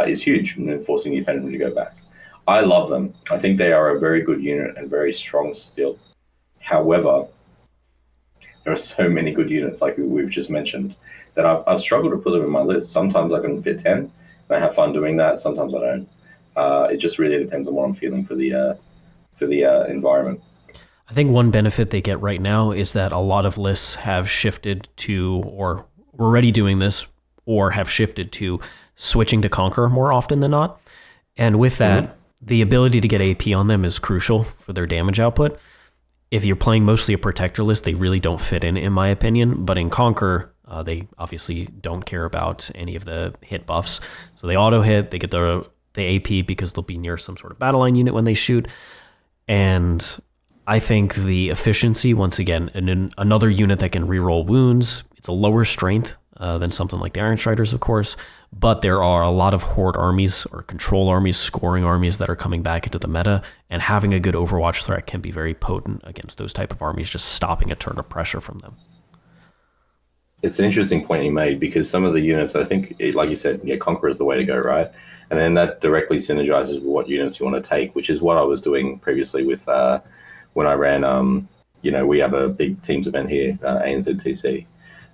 is huge, and forcing the opponent to go back. I love them. I think they are a very good unit and very strong still. However, there are so many good units, like we've just mentioned, that I've struggled to put them in my list. Sometimes I can fit 10, and I have fun doing that. Sometimes I don't. It just really depends on what I'm feeling for the environment.
I think one benefit they get right now is that a lot of lists have shifted to, or were already doing this, or have shifted to switching to Conqueror more often than not. And with that, the ability to get AP on them is crucial for their damage output. If you're playing mostly a Protector list, they really don't fit in my opinion. But in Conqueror, they obviously don't care about any of the hit buffs. So they auto-hit, they get the AP because they'll be near some sort of battle line unit when they shoot. And I think the efficiency, once again, another unit that can reroll wounds. It's a lower strength than something like the Ironstriders, of course, but there are a lot of horde armies or control armies, scoring armies that are coming back into the meta, and having a good Overwatch threat can be very potent against those type of armies, just stopping a turn of pressure from them.
It's an interesting point you made, because some of the units, I think, like you said, Conqueror is the way to go, right? And then that directly synergizes with what units you want to take, which is what I was doing previously with when I ran, we have a big teams event here, ANZTC.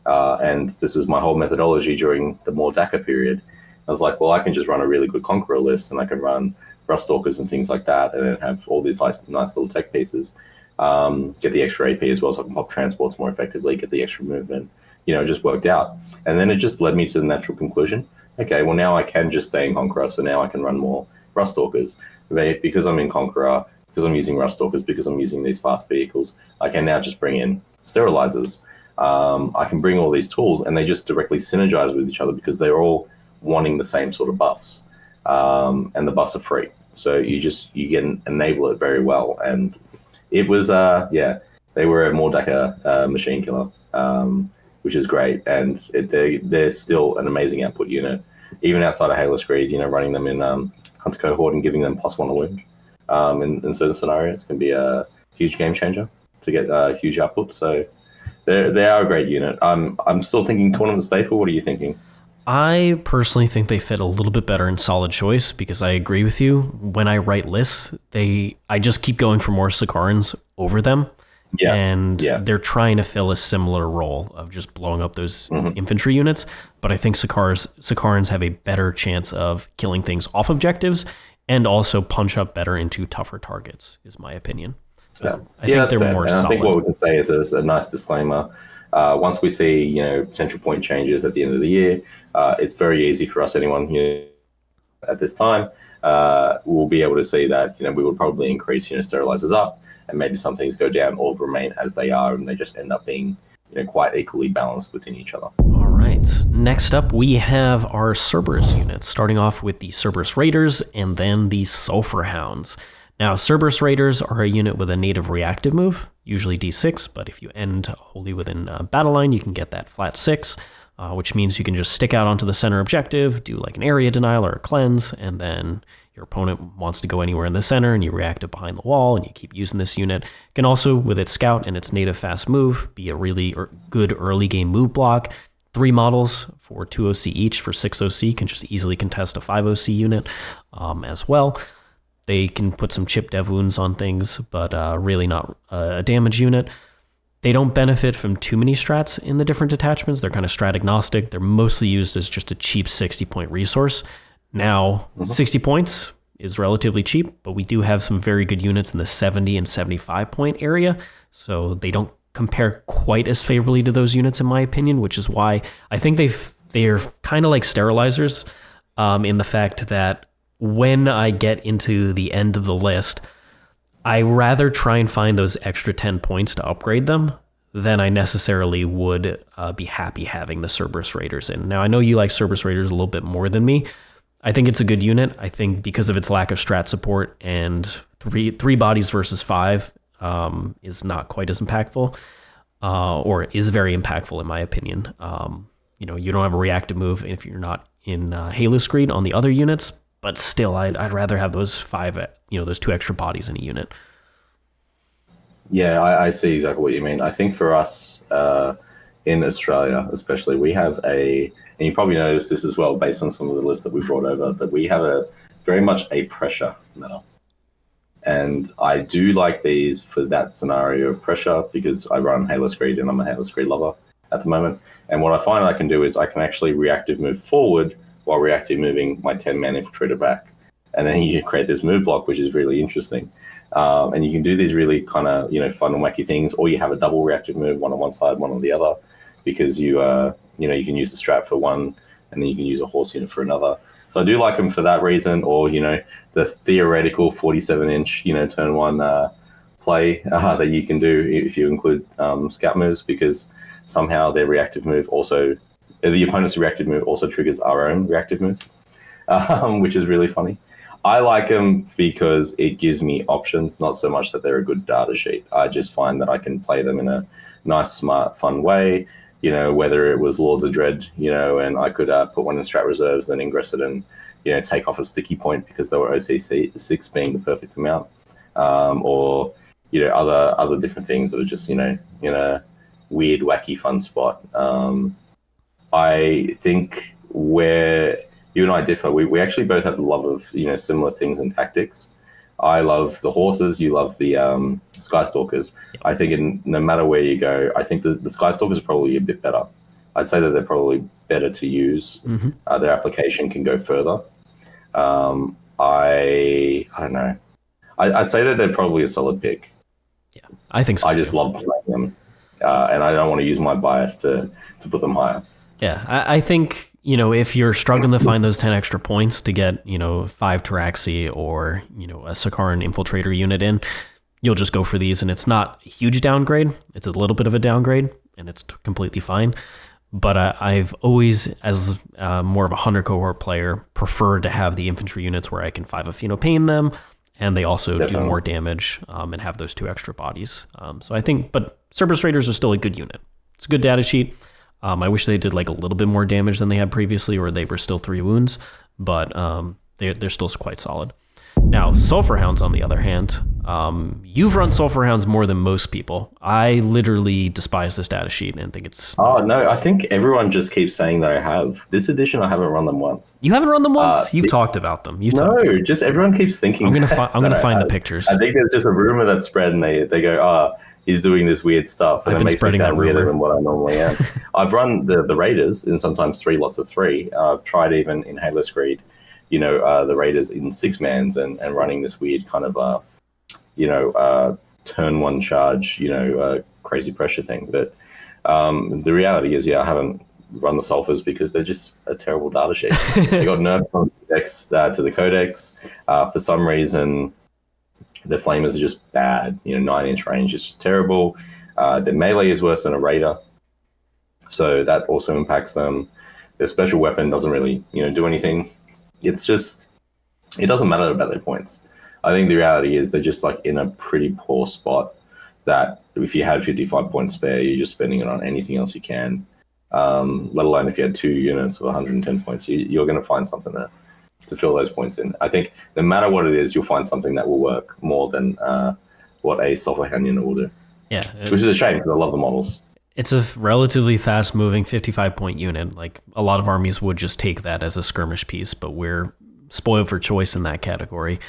And this is my whole methodology during the more DACA period. I was like, well, I can just run a really good Conqueror list, and I can run Ruststalkers and things like that, and then have all these nice little tech pieces. Get the extra AP as well, so I can pop transports more effectively, get the extra movement. It just worked out. And then it just led me to the natural conclusion. Okay, well, now I can just stay in Conqueror, so now I can run more Ruststalkers. Because I'm in Conqueror, because I'm using Ruststalkers, because I'm using these fast vehicles, I can now just bring in Sterylizors. I can bring all these tools, and they just directly synergize with each other because they're all wanting the same sort of buffs, and the buffs are free. So you can enable it very well. And it was, they were a Mordaka machine killer, which is great. And they're still an amazing output unit, even outside of Halo Screed. Running them in Hunter Cohort and giving them +1 a wound in certain scenarios can be a huge game changer to get huge output. So they are a great unit. I'm still thinking tournament staple. What are you thinking?
I personally think they fit a little bit better in Solid Choice, because I agree with you. When I write lists, I just keep going for more Sicarians over them. They're trying to fill a similar role of just blowing up those infantry units. But I think Sicarians have a better chance of killing things off objectives and also punch up better into tougher targets, is my opinion. So I think they're
fair.
more
and
solid.
I think what we can say is a nice disclaimer. Once we see, potential point changes at the end of the year, it's very easy for us, anyone at this time, we'll be able to see that, we would probably increase, sterilizers up, and maybe some things go down or remain as they are, and they just end up being, quite equally balanced within each other.
All right. Next up, we have our Serberys units, starting off with the Serberys Raiders and then the Sulphurhounds. Now, Serberys Raiders are a unit with a native reactive move, usually D6, but if you end wholly within battle line, you can get that flat 6, which means you can just stick out onto the center objective, do like an area denial or a cleanse, and then your opponent wants to go anywhere in the center, and you react it behind the wall, and you keep using this unit. It can also, with its scout and its native fast move, be a really good early game move block. 3 models for 2 OC each for 6 OC can just easily contest a 5 OC unit as well. They can put some chip dev wounds on things, but really not a damage unit. They don't benefit from too many strats in the different detachments. They're kind of strat agnostic. They're mostly used as just a cheap 60-point resource. Now, 60 points is relatively cheap, but we do have some very good units in the 70 and 75-point area, so they don't compare quite as favorably to those units, in my opinion, which is why I think they're kind of like Sterilizers in the fact that when I get into the end of the list, I rather try and find those extra 10 points to upgrade them than I necessarily would be happy having the Serberys Raiders in. Now, I know you like Serberys Raiders a little bit more than me. I think it's a good unit. I think because of its lack of strat support and three bodies versus 5 is not quite as impactful, or is very impactful in my opinion. You don't have a reactive move if you're not in Halo Screed on the other units, but still, I'd rather have those 5, those 2 extra bodies in a unit.
Yeah, I see exactly what you mean. I think for us in Australia, especially, we have and you probably noticed this as well based on some of the lists that we brought over, but we have very much a pressure meta. And I do like these for that scenario of pressure because I run Halo Screed and I'm a Halo Screed lover at the moment. And what I find I can do is I can actually reactive move forward while reactive moving my 10-man infiltrator back. And then you create this move block, which is really interesting. And you can do these really kind of, fun and wacky things, or you have a double reactive move, one on one side, one on the other, because you can use the strat for one, and then you can use a horse unit for another. So I do like them for that reason, or, the theoretical 47-inch, turn 1 play that you can do if you include scout moves, because somehow their reactive move also, the opponent's reactive move also triggers our own reactive move, which is really funny. I like them because it gives me options, not so much that they're a good data sheet. I just find that I can play them in a nice, smart, fun way, whether it was Lords of Dread, and I could put one in strat reserves, then ingress it and, take off a sticky point because they were OCC 6 being the perfect amount, or, other different things that are just, in a weird, wacky, fun spot. I think where you and I differ, we actually both have the love of, similar things in tactics. I love the horses, you love the Skystalkers. I think no matter where you go, I think the Skystalkers are probably a bit better. I'd say that they're probably better to use. Their application can go further. I don't know. I'd say that they're probably a solid pick.
Yeah, I think so.
I just love playing them, and I don't want to use my bias to put them higher.
Yeah, I think, if you're struggling to find those 10 extra points to get, 5 Pteraxii or, a Sicarian Infiltrator unit in, you'll just go for these, and it's not a huge downgrade. It's a little bit of a downgrade, and it's completely fine. But I've always, as more of a Hunter cohort player, preferred to have the infantry units where I can 5 Pain them, and they also do more damage and have those 2 extra bodies. So I think, but Serberys Raiders are still a good unit. It's a good data sheet. I wish they did like a little bit more damage than they had previously, or they were still 3 wounds, but they're still quite solid. Now, Sulphurhounds, on the other hand, you've run Sulphurhounds more than most people. I literally despise this data sheet and think it's...
Oh, no, I think everyone just keeps saying that I have. This edition, I haven't run them once.
You haven't run them once? You've talked about them.
Just everyone keeps thinking
I'm gonna find the pictures.
I think there's just a rumor that's spread, and they go, he's doing this weird stuff, and it makes me sound weirder than what I normally am. I've run the Raiders in sometimes 3 lots of 3. I've tried even in Halo Screed, the Raiders in 6-mans and running this weird kind of, turn one charge, crazy pressure thing. But the reality is, I haven't run the Sulphurs because they're just a terrible data sheet. They got nerfed from the Codex to the Codex. For some reason, the Flamers are just bad. 9-inch range is just terrible. Their melee is worse than a Raider, so that also impacts them. Their special weapon doesn't really, do anything. It's just, it doesn't matter about their points. I think the reality is they're just like in a pretty poor spot that if you had 55 points spare, you're just spending it on anything else you can. Let alone if you had 2 units of 110 points, you're going to find something to fill those points in. I think no matter what it is, you'll find something that will work more than what a Sulphurhound unit will do.
Yeah.
Which is a shame because I love the models.
It's a relatively fast-moving 55-point unit. Like, a lot of armies would just take that as a skirmish piece, but we're spoiled for choice in that category.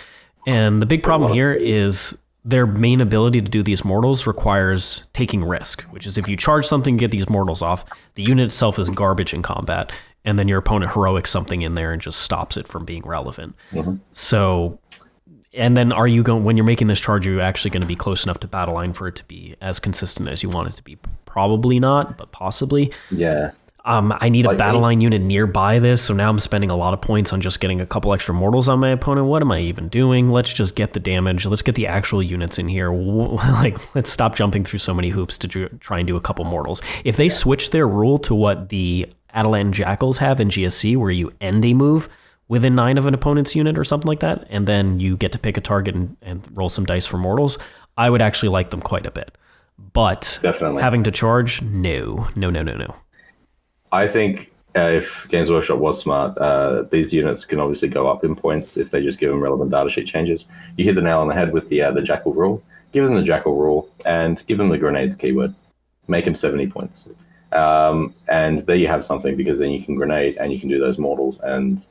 And the big problem here is their main ability to do these mortals requires taking risk, which is if you charge something, get these mortals off, the unit itself is garbage in combat, and then your opponent heroics something in there and just stops it from being relevant. Mm-hmm. So, and then are you going, when you're making this charge, are you actually going to be close enough to battle line for it to be as consistent as you want it to be? Probably not, but possibly.
Yeah.
I need a battle line unit nearby this, so now I'm spending a lot of points on just getting a couple extra mortals on my opponent. What am I even doing? Let's just get the damage. Let's get the actual units in here. Let's stop jumping through so many hoops to try and do a couple mortals. If they switch their rule to what the Atalan Jackals have in GSC, where you end a move within 9 of an opponent's unit or something like that, and then you get to pick a target and roll some dice for mortals, I would actually like them quite a bit. But
definitely
having to charge, no.
I think if Games Workshop was smart, these units can obviously go up in points if they just give them relevant datasheet changes. You hit the nail on the head with the Jackal rule. Give them the Jackal rule and give them the grenades keyword. Make them 70 points. And there you have something, because then you can grenade and you can do those mortals. And,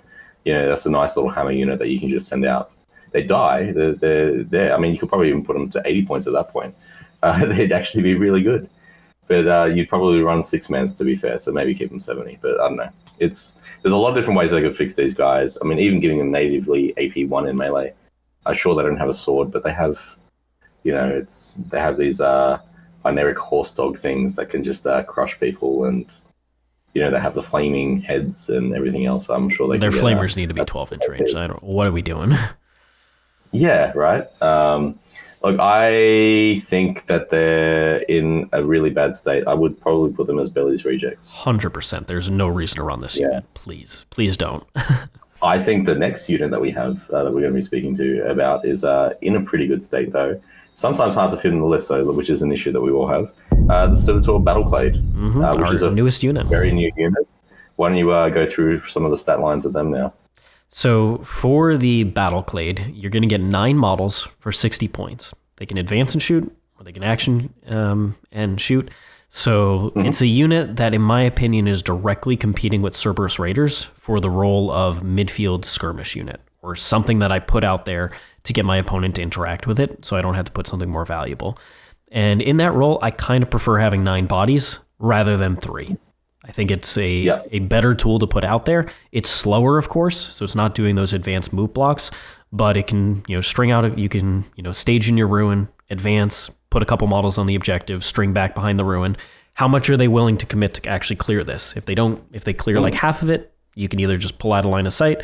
that's a nice little hammer unit that you can just send out. They die. They're there. I mean, you could probably even put them to 80 points at that point. They'd actually be really good. But you'd probably run 6-mans, to be fair, so maybe keep them 70. But I don't know. There's a lot of different ways they could fix these guys. I mean, even giving them natively AP1 in melee. I'm sure they don't have a sword, but they have, they have these Binaric horse dog things that can just crush people, and they have the flaming heads and everything else. I'm sure they
their
can
flamers need to be 12-inch range. What are we doing?
Yeah, right. Look, I think that they're in a really bad state. I would probably put them as Belly's rejects.
100%. There's no reason to run this unit. Please don't.
I think the next unit that we have that we're going to be speaking to about is in a pretty good state, though. Sometimes hard to fit in the list, though, which is an issue that we all have. The Servitor Battleclade, which is a
newest unit.
Very new unit. Why don't you go through some of the stat lines of them now?
So for the Battleclade, you're going to get 9 models for 60 points. They can advance and shoot, or they can action and shoot. So it's a unit that, in my opinion, is directly competing with Serberys Raiders for the role of midfield skirmish unit, or something that I put out there to get my opponent to interact with it, so I don't have to put something more valuable. And in that role, I kind of prefer having 9 bodies rather than 3. I think it's a better tool to put out there. It's slower, of course, so it's not doing those advanced move blocks, but it can, string out, you can, stage in your ruin, advance, put a couple models on the objective, string back behind the ruin. How much are they willing to commit to actually clear this? If they clear like half of it, you can either just pull out a line of sight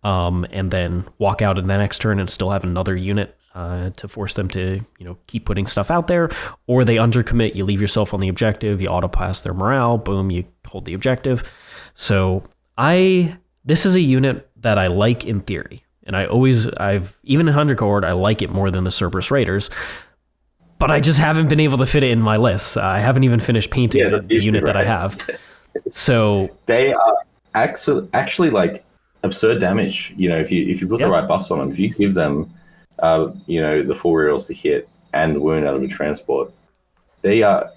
and then walk out in the next turn and still have another unit to force them to, keep putting stuff out there, or they undercommit, you leave yourself on the objective, you auto-pass their morale, boom, you hold the objective. So this is a unit that I like in theory, and even in 100 cohort, I like it more than the Serberys Raiders, but I just haven't been able to fit it in my list. I haven't even finished painting the unit that I have. So
they are actually like absurd damage. If you put the right buffs on them, if you give them the full rerolls to hit and wound out of a transport, they are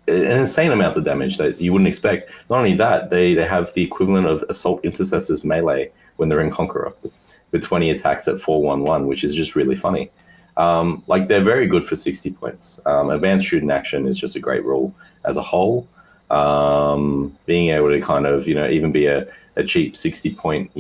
an insane amounts of damage that you wouldn't expect. Not only that, they have the equivalent of Assault Intercessors melee when they're in Conqueror, with 20 attacks at 4/1/1, which is just really funny. They're very good for 60 points. Advanced shoot and action is just a great rule as a whole. Being able to kind of, even be a a cheap 60-point,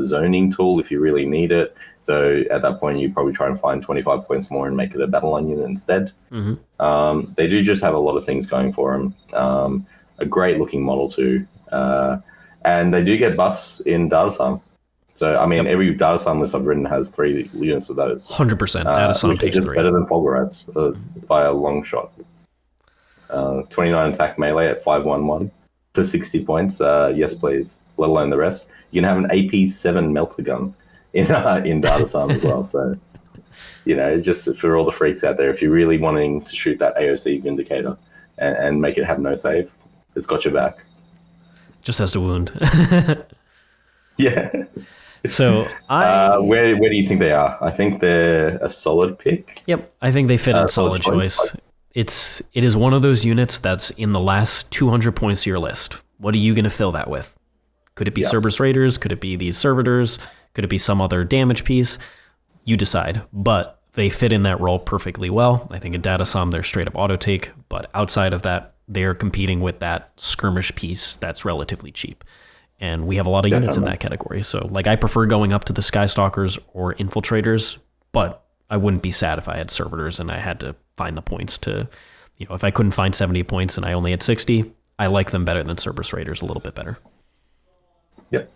zoning tool if you really need it. Though at that point, you probably try and find 25 points more and make it a battle line unit instead. Mm-hmm. They do just have a lot of things going for them. A great looking model too. And they do get buffs in Datasam. So, I mean, every Datasam list I've written has 3 units of those.
100%. Datasam
which
takes
is
3.
better than Fulgurites by a long shot. 29 attack melee at 511 for 60 points. Yes, please. Let alone the rest. You can have an AP7 melter gun in Datasam as well. So, just for all the freaks out there, if you're really wanting to shoot that AOC Vindicator and make it have no save, it's got your back.
Just has to wound.
Yeah.
So
where do you think they are? I think they're a solid pick.
Yep, I think they fit in solid choice. It is one of those units that's in the last 200 points of your list. What are you going to fill that with? Could it be Serberys Raiders? Could it be these Servitors? Could it be some other damage piece? You decide. But they fit in that role perfectly well. I think in Datasam they're straight up auto take, but outside of that, they're competing with that skirmish piece that's relatively cheap. And we have a lot of units in that category. So, like, I prefer going up to the Skystalkers or Infiltrators, but I wouldn't be sad if I had Servitors and I had to find the points to, if I couldn't find 70 points and I only had 60, I like them better than Serberys Raiders, a little bit better.
Yep.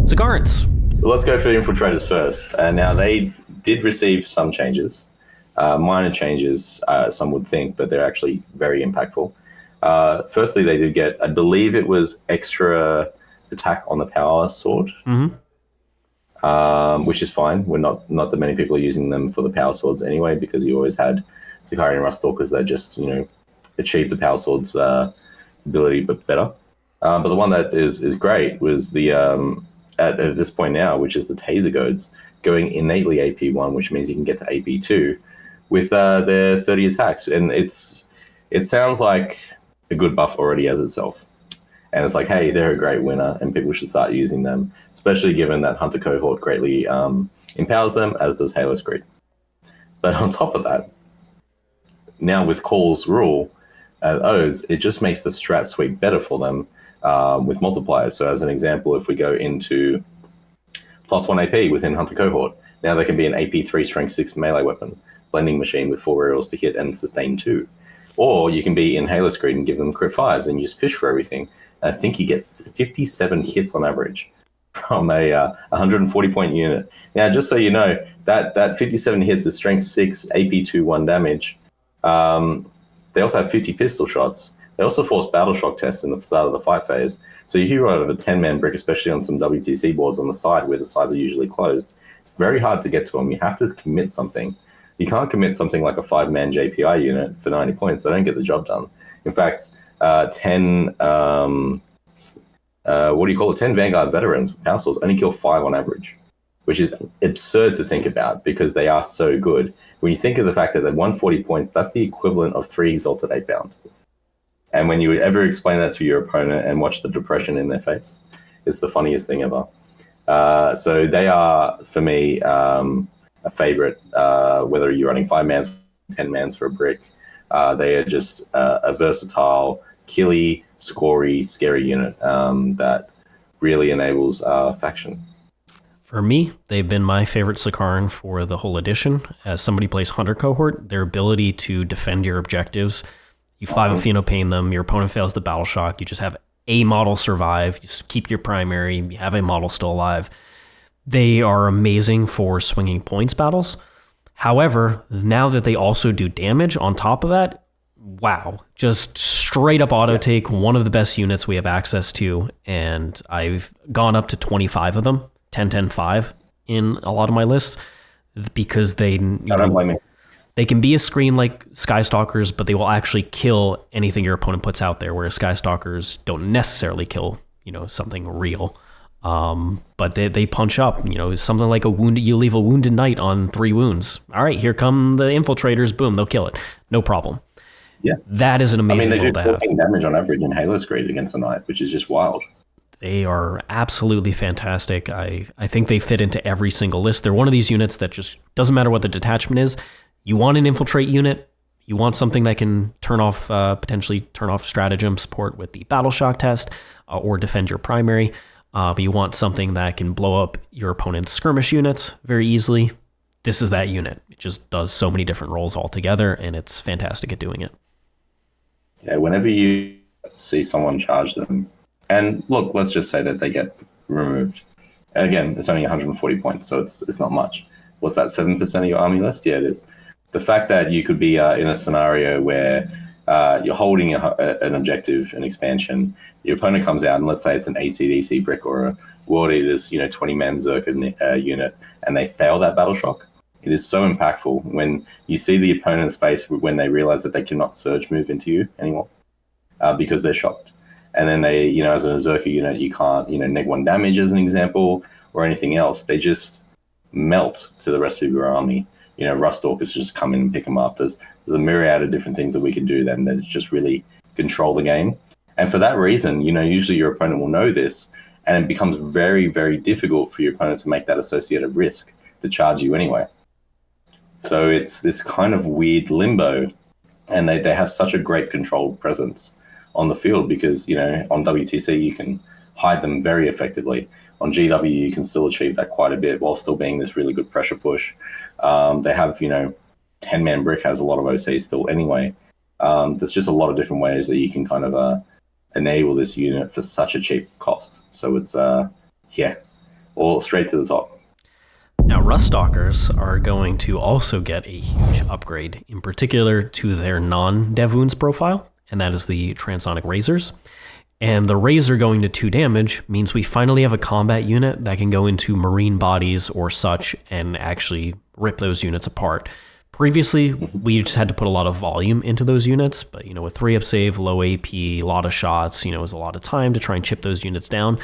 Sicarians.
Let's go for Infiltrators first. Now, they did receive some changes, minor changes, some would think, but they're actually very impactful. Firstly, they did get, I believe it was extra attack on the power sword, which is fine. We're not that many people are using them for the power swords anyway, because you always had Sicarian Ruststalkers that just achieved the power swords ability but better. But the one that is great was the at this point now, which is the Taser Goads going innately AP1, which means you can get to AP2 with their 30 attacks, and it sounds like a good buff already as itself. And it's like, hey, they're a great winner, and people should start using them, especially given that Hunter Cohort greatly empowers them, as does Halo Screed. But on top of that, now with Call's rule, it just makes the strat suite better for them with multipliers. So as an example, if we go into +1 AP within Hunter Cohort, now they can be an AP3 Strength 6 melee weapon, blending machine with 4 rerolls to hit and sustain 2. Or you can be in Halo Screed and give them crit 5s and use fish for everything. I think you get 57 hits on average from a 140-point unit. Now, just so you know, that 57 hits is Strength 6, AP2, 1 damage. They also have 50 pistol shots. They also force battle shock tests in the start of the fight phase. So if you run out of a 10-man brick, especially on some WTC boards on the side where the sides are usually closed, it's very hard to get to them. You have to commit something. You can't commit something like a 5-man JPI unit for 90 points. They don't get the job done. In fact, 10 Vanguard veterans with power swords only kill 5 on average, which is absurd to think about because they are so good. When you think of the fact that at 140 points, that's the equivalent of 3 Exalted 8-bound. And when you ever explain that to your opponent and watch the depression in their face, it's the funniest thing ever. So they are, for me, a favorite, whether you're running 5-mans, 10-mans for a brick. They are just a versatile, killy, scory, scary unit that really enables faction.
For me, they've been my favorite Sicarian for the whole edition. As somebody plays Hunter Cohort, their ability to defend your objectives, you 5 Phenopane them, your opponent fails the battle shock, you just have a model survive, you just keep your primary, you have a model still alive. They are amazing for swinging points battles. However, now that they also do damage on top of that, wow, just straight up auto take, one of the best units we have access to, and I've gone up to 25 of them, 10-10-5 in a lot of my lists, because they
don't blame me.
They can be a screen like Skystalkers, but they will actually kill anything your opponent puts out there, whereas Skystalkers don't necessarily kill, something real. But they punch up, something like you leave a wounded knight on 3 wounds. All right, here come the infiltrators, boom, they'll kill it. No problem.
Yeah.
That is an amazing
they do
to have.
14 damage on average in Halo Screed against a knight, which is just wild.
They are absolutely fantastic. I think they fit into every single list. They're one of these units that just doesn't matter what the detachment is. You want an infiltrate unit, you want something that can potentially turn off stratagem support with the battle shock test or defend your primary. but you want something that can blow up your opponent's skirmish units very easily. This is that unit. It just does so many different roles altogether, and it's fantastic at doing it.
Yeah, whenever you see someone charge them, and look, let's just say that they get removed. Again, it's only 140 points, so it's not much. What's that, 7% of your army list? Yeah, it is. The fact that you could be in a scenario where you're holding an objective, an expansion, your opponent comes out, and let's say it's an ACDC brick or a World Eaters, 20-man Zerka unit, and they fail that battle shock. It is so impactful when you see the opponent's face when they realize that they cannot surge move into you anymore because they're shocked. And then they, as a Zerka unit, you can't, -1 damage as an example or anything else. They just melt to the rest of your army. Ruststalkers just come in and pick them up. There's a myriad of different things that we can do then that just really control the game. And for that reason, usually your opponent will know this, and it becomes very, very difficult for your opponent to make that associated risk to charge you anyway. So it's this kind of weird limbo, and they have such a great controlled presence on the field because, on WTC you can hide them very effectively. On GW you can still achieve that quite a bit while still being this really good pressure push. They have, 10-man brick has a lot of OC still anyway. There's just a lot of different ways that you can kind of enable this unit for such a cheap cost. So it's, all straight to the top.
Now, Ruststalkers are going to also get a huge upgrade, in particular to their non-Dev Wounds profile, and that is the Transonic Razors. And the Razor going to 2 damage means we finally have a combat unit that can go into marine bodies or such and actually rip those units apart. Previously, we just had to put a lot of volume into those units, but with 3-up save, low AP, a lot of shots, it was a lot of time to try and chip those units down.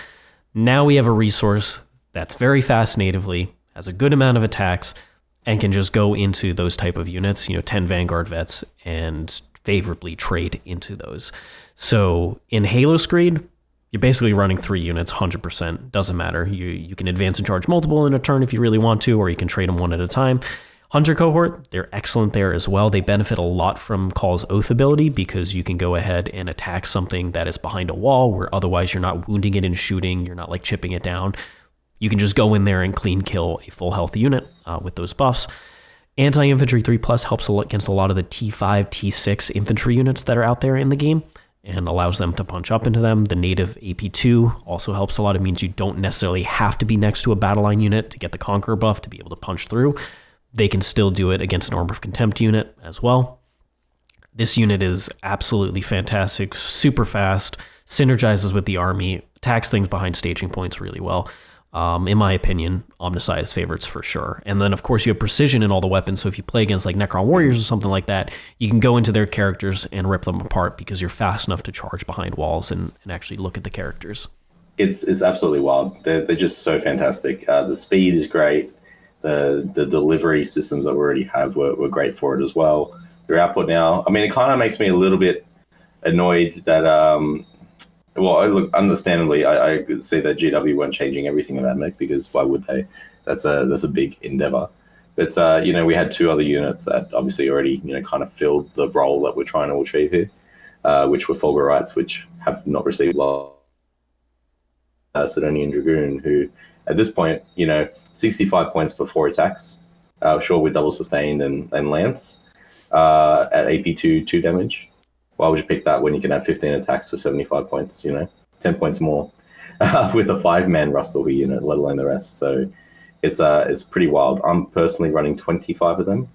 Now we have a resource that's very fast natively, has a good amount of attacks, and can just go into those type of units, 10 Vanguard vets, and favorably trade into those. So in Halo Screed, you're basically running 3 units 100%. Doesn't matter. You can advance and charge multiple in a turn if you really want to, or you can trade them one at a time. Hunter Cohort, they're excellent there as well. They benefit a lot from Call's Oath ability because you can go ahead and attack something that is behind a wall where otherwise you're not wounding it and shooting, you're not like chipping it down. You can just go in there and clean kill a full health unit with those buffs. Anti-Infantry 3+ helps against a lot of the T5, T6 infantry units that are out there in the game and allows them to punch up into them. The native AP2 also helps a lot. It means you don't necessarily have to be next to a battle line unit to get the Conqueror buff to be able to punch through. They can still do it against an Armor of Contempt unit as well. This unit is absolutely fantastic, super fast, synergizes with the army, attacks things behind staging points really well. In my opinion, Omnissiah's favorites for sure. And then, of course, you have precision in all the weapons, so if you play against like Necron Warriors or something like that, you can go into their characters and rip them apart because you're fast enough to charge behind walls and actually look at the characters.
It's absolutely wild. They're just so fantastic. The speed is great. The delivery systems that we already have were great for it as well. Their output now, I mean, it kind of makes me a little bit annoyed that... look, understandably, I could see that GW weren't changing everything about mech because why would they? That's a big endeavor. But we had 2 other units that obviously already kind of filled the role that we're trying to achieve here, which were Fulgurites, which have not received Sydonian Dragoon, who at this point 65 points for 4 attacks, sure with double sustained and lance at AP2 2 damage. Why would you pick that when you can have 15 attacks for 75 points, 10 points more with a 5-man Ruststalker unit, let alone the rest. So it's pretty wild. I'm personally running 25 of them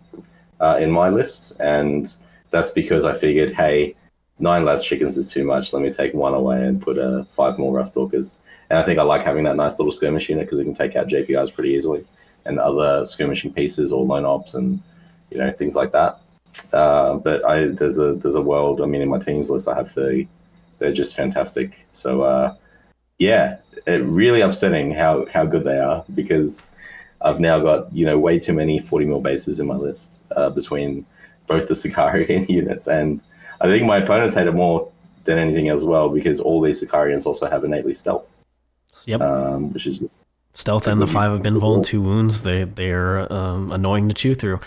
in my list, and that's because I figured, hey, 9 less chickens is too much. Let me take 1 away and put 5 more Ruststalkers. And I think I like having that nice little skirmish unit because it can take out JPIs pretty easily and other skirmishing pieces or lone ops and things like that. But there's a world. I mean, in my teams list, I have 30. They're just fantastic. So it really upsetting how good they are because I've now got way too many 40 mil bases in my list between both the Sicarian units, and I think my opponents hate it more than anything as well because all these Sicarians also have innately stealth.
Yep.
Which is
stealth and the 5 have been and 2 wounds. They're annoying to chew through.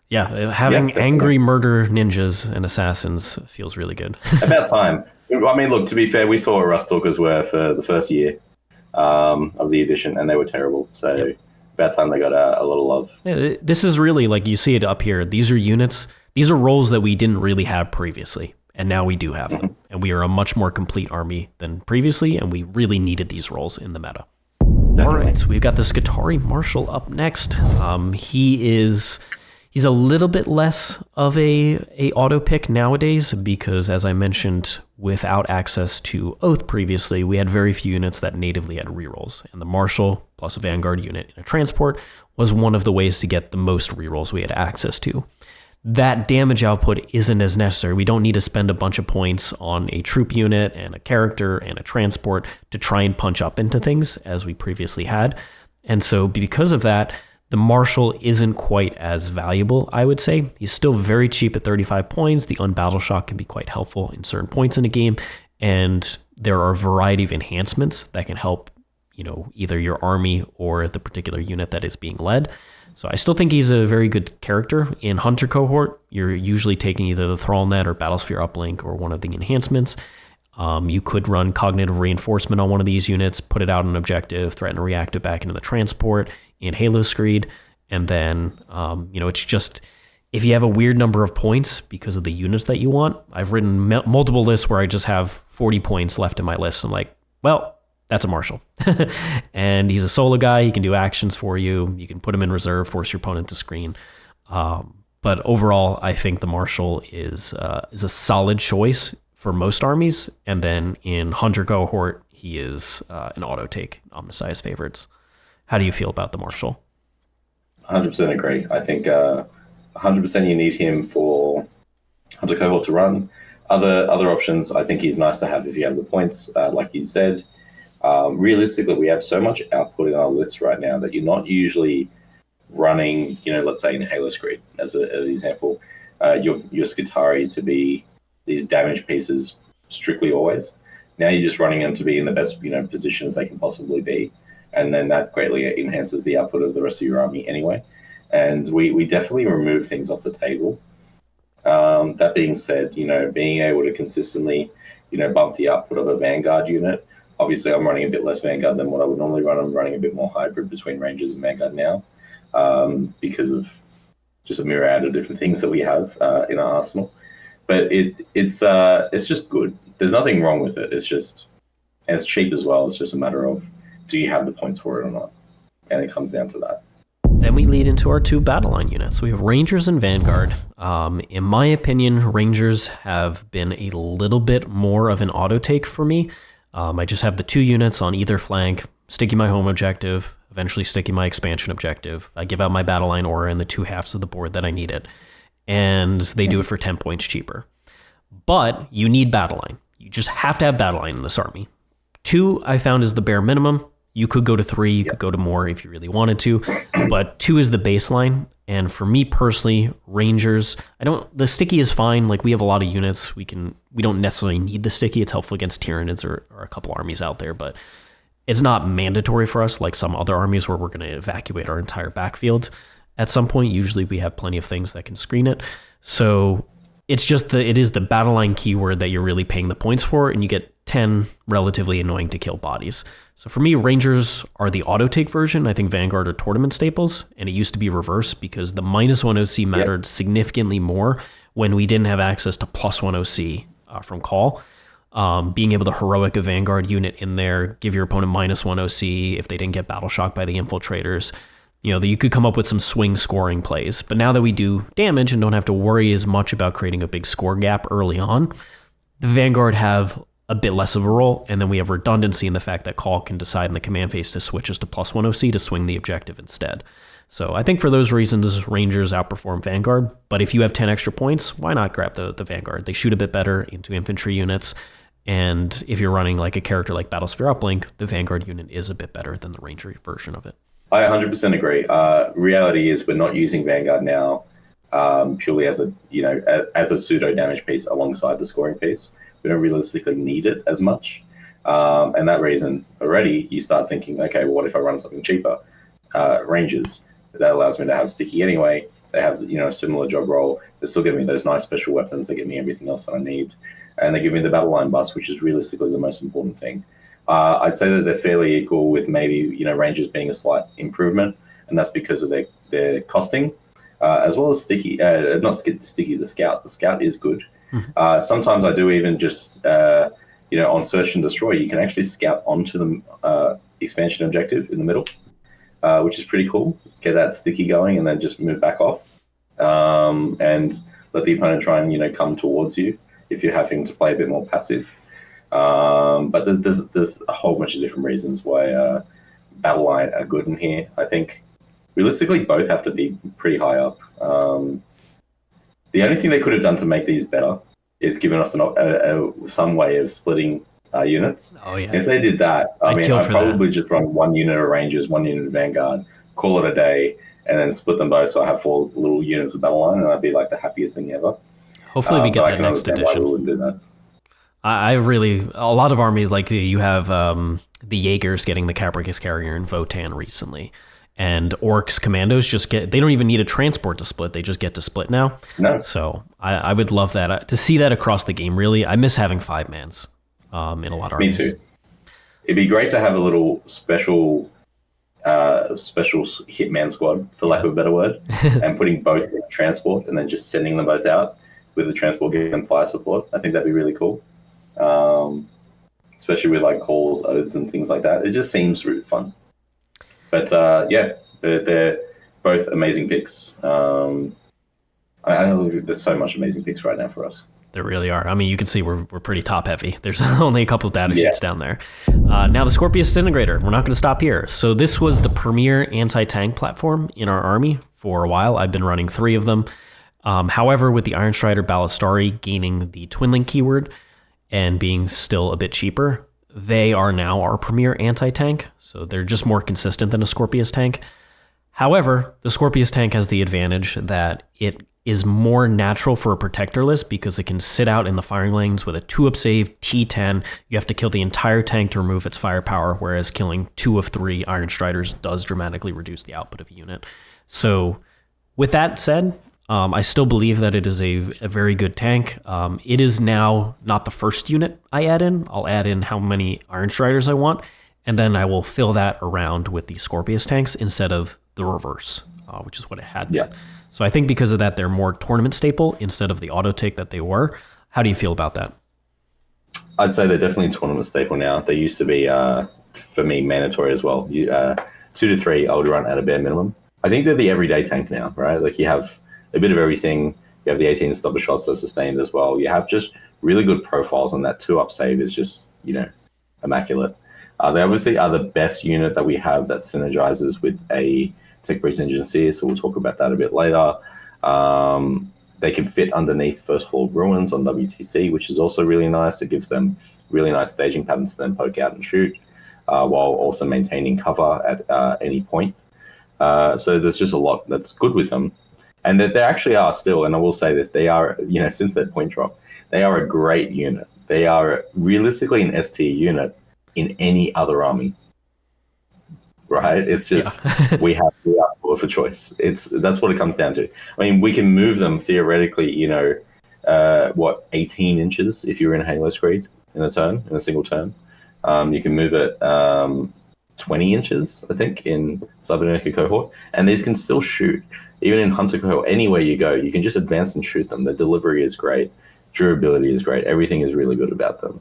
Yeah, having angry murder ninjas and assassins feels really good.
About time. I mean, look, to be fair, we saw what Ruststalkers were for the first year. of the edition, and they were terrible. So about time they got a little love.
Yeah, this is really, like, you see it up here. These are units, these are roles that we didn't really have previously, and now we do have them. And we are a much more complete army than previously, and we really needed these roles in the meta.
Definitely.
All right, so we've got the Skitarii Marshal up next. He's a little bit less of a auto pick nowadays because, as I mentioned, without access to Oath previously, we had very few units that natively had rerolls, and the Marshal plus a Vanguard unit in a transport was one of the ways to get the most rerolls we had access to. That damage output isn't as necessary. We don't need to spend a bunch of points on a troop unit and a character and a transport to try and punch up into things as we previously had. And so because of that, the Marshal isn't quite as valuable, I would say. He's still very cheap at 35 points. The Unbattle Shock can be quite helpful in certain points in a game. And there are a variety of enhancements that can help, either your army or the particular unit that is being led. So I still think he's a very good character. In Hunter Cohort, you're usually taking either the Thrallnet or Battlesphere Uplink or one of the enhancements. You could run Cognitive Reinforcement on one of these units, put it out on objective, threaten to react it back into the transport in Halo Screed, and then, it's just, if you have a weird number of points because of the units that you want, I've written multiple lists where I just have 40 points left in my list. I'm like, well, that's a Marshal. And he's a solo guy. He can do actions for you. You can put him in reserve, force your opponent to screen. But overall, I think the Marshal is a solid choice for most armies. And then in Hunter Cohort, he is an auto take on Messiah's favorites. How do you feel about the Marshal?
100% agree. I think 100% you need him for Hunter Cohort to run. Other options, I think he's nice to have if you have the points, like you said. Realistically, we have so much output in our lists right now that you're not usually running, let's say in Halo Screed, as an example, your Skitarii to be these damage pieces strictly always. Now you're just running them to be in the best, positions they can possibly be. And then that greatly enhances the output of the rest of your army anyway. And we definitely remove things off the table. That being said, being able to consistently, bump the output of a Vanguard unit. Obviously, I'm running a bit less Vanguard than what I would normally run. I'm running a bit more hybrid between Rangers and Vanguard now because of just a myriad of different things that we have in our arsenal. But it's just good. There's nothing wrong with it. And it's cheap as well. It's just a matter of, do you have the points for it or not? And it comes down to that.
Then we lead into our two battle line units. We have Rangers and Vanguard. In my opinion, Rangers have been a little bit more of an auto take for me. I just have the two units on either flank, sticking my home objective, eventually sticking my expansion objective. I give out my battle line aura in the two halves of the board that I need it. And they do it for 10 points cheaper. But you need battle line. You just have to have battle line in this army. 2, I found, is the bare minimum. You could go to 3, you could go to more if you really wanted to, but 2 is the baseline. And for me personally, Rangers, the sticky is fine. Like, we have a lot of units. We don't necessarily need the sticky. It's helpful against Tyranids or a couple armies out there, but it's not mandatory for us like some other armies where we're going to evacuate our entire backfield at some point. Usually we have plenty of things that can screen it. So it's just it is the battle line keyword that you're really paying the points for, and you get 10 relatively annoying to kill bodies. So for me, Rangers are the auto take version. I think Vanguard are tournament staples, and it used to be reverse because the -1 OC mattered significantly more when we didn't have access to +1 OC from Cawl. Being able to heroic a Vanguard unit in there, give your opponent -1 OC if they didn't get battle shocked by the infiltrators. You could come up with some swing scoring plays. But now that we do damage and don't have to worry as much about creating a big score gap early on, the Vanguard have a bit less of a role, and then we have redundancy in the fact that Cawl can decide in the command phase to switch us to +1 OC to swing the objective instead. So I think for those reasons, Rangers outperform Vanguard, but if you have 10 extra points, why not grab the Vanguard? They shoot a bit better into infantry units, and if you're running like a character like Battlesphere Uplink, the Vanguard unit is a bit better than the Ranger version of it.
I 100% agree. Reality is we're not using Vanguard now purely as a pseudo damage piece alongside the scoring piece. We don't realistically need it as much. And that reason already, you start thinking, okay, well, what if I run something cheaper? Rangers. That allows me to have sticky anyway. They have, a similar job role. They still give me those nice special weapons. They give me everything else that I need. And they give me the battle line bust, which is realistically the most important thing. I'd say that they're fairly equal, with maybe, Rangers being a slight improvement, and that's because of their costing, as well as sticky. Not sticky. The scout. The scout is good. Sometimes I do even just on search and destroy, you can actually scout onto the expansion objective in the middle, which is pretty cool. Get that sticky going, and then just move back off, and let the opponent try and come towards you if you're having to play a bit more passive. But there's a whole bunch of different reasons why Battle Line are good in here. I think realistically both have to be pretty high up. The only thing they could have done to make these better is given us some way of splitting units.
Oh yeah.
If they did that, I'd probably just run 1 unit of Rangers, 1 unit of Vanguard, call it a day, and then split them both, so I have 4 little units of Battle Line, and I'd be like the happiest thing ever.
Hopefully we get that next edition.
Why we wouldn't do that.
A lot of armies, like you have the Jaegers getting the Capricus Carrier in Votan recently, and Orcs Commandos they don't even need a transport to split, they just get to split now.
No.
So I would love that, to see that across the game, really. I miss having 5-mans in a lot of armies.
Me too. It'd be great to have a little special hitman squad, for lack of a better word, and putting both in transport and then just sending them both out with the transport giving them fire support. I think that'd be really cool. Especially with like calls, oaths, and things like that. It just seems really fun. But they're both amazing picks. There's so much amazing picks right now for us.
There really are. I mean, you can see we're pretty top heavy. There's only a couple of data sheets down there. Now the Skorpius Disintegrator. We're not going to stop here. So this was the premier anti-tank platform in our army for a while. I've been running 3 of them. However, with the Ironstrider Ballistarii gaining the Twin Link keyword and being still a bit cheaper, they are now our premier anti-tank. So they're just more consistent than a Skorpius tank. However, the Skorpius tank has the advantage that it is more natural for a protector list because it can sit out in the firing lanes with a 2-up save, T10. You have to kill the entire tank to remove its firepower, whereas killing 2 of 3 Ironstriders does dramatically reduce the output of a unit. So with that said, I still believe that it is a very good tank. It is now not the first unit I add in. I'll add in how many Ironstriders I want, and then I will fill that around with the Skorpius tanks instead of the reverse, which is what it had been. So I think because of that, they're more tournament staple instead of the auto take that they were. How do you feel about that?
I'd say they're definitely a tournament staple now. They used to be, for me, mandatory as well. 2 to 3, I would run at a bare minimum. I think they're the everyday tank now, right? Like you have a bit of everything. You have the 18 stopper shots that are sustained as well. You have just really good profiles, and that 2-up save is just, immaculate. They obviously are the best unit that we have that synergizes with a Tech Priest Engineer, so we'll talk about that a bit later. They can fit underneath First Floor Ruins on WTC, which is also really nice. It gives them really nice staging patterns to then poke out and shoot, while also maintaining cover at any point. So there's just a lot that's good with them. And that they actually are still, and I will say this, they are, since their point drop, they are a great unit. They are realistically an S tier unit in any other army, right? It's just, we are spoiled for choice. That's what it comes down to. I mean, we can move them theoretically, 18 inches if you're in Halo Screed in a single turn. You can move it 20 inches, I think, in Cybernetica cohort, and these can still shoot. Even in Hunter cohort, anywhere you go, you can just advance and shoot them. The delivery is great. Durability is great. Everything is really good about them.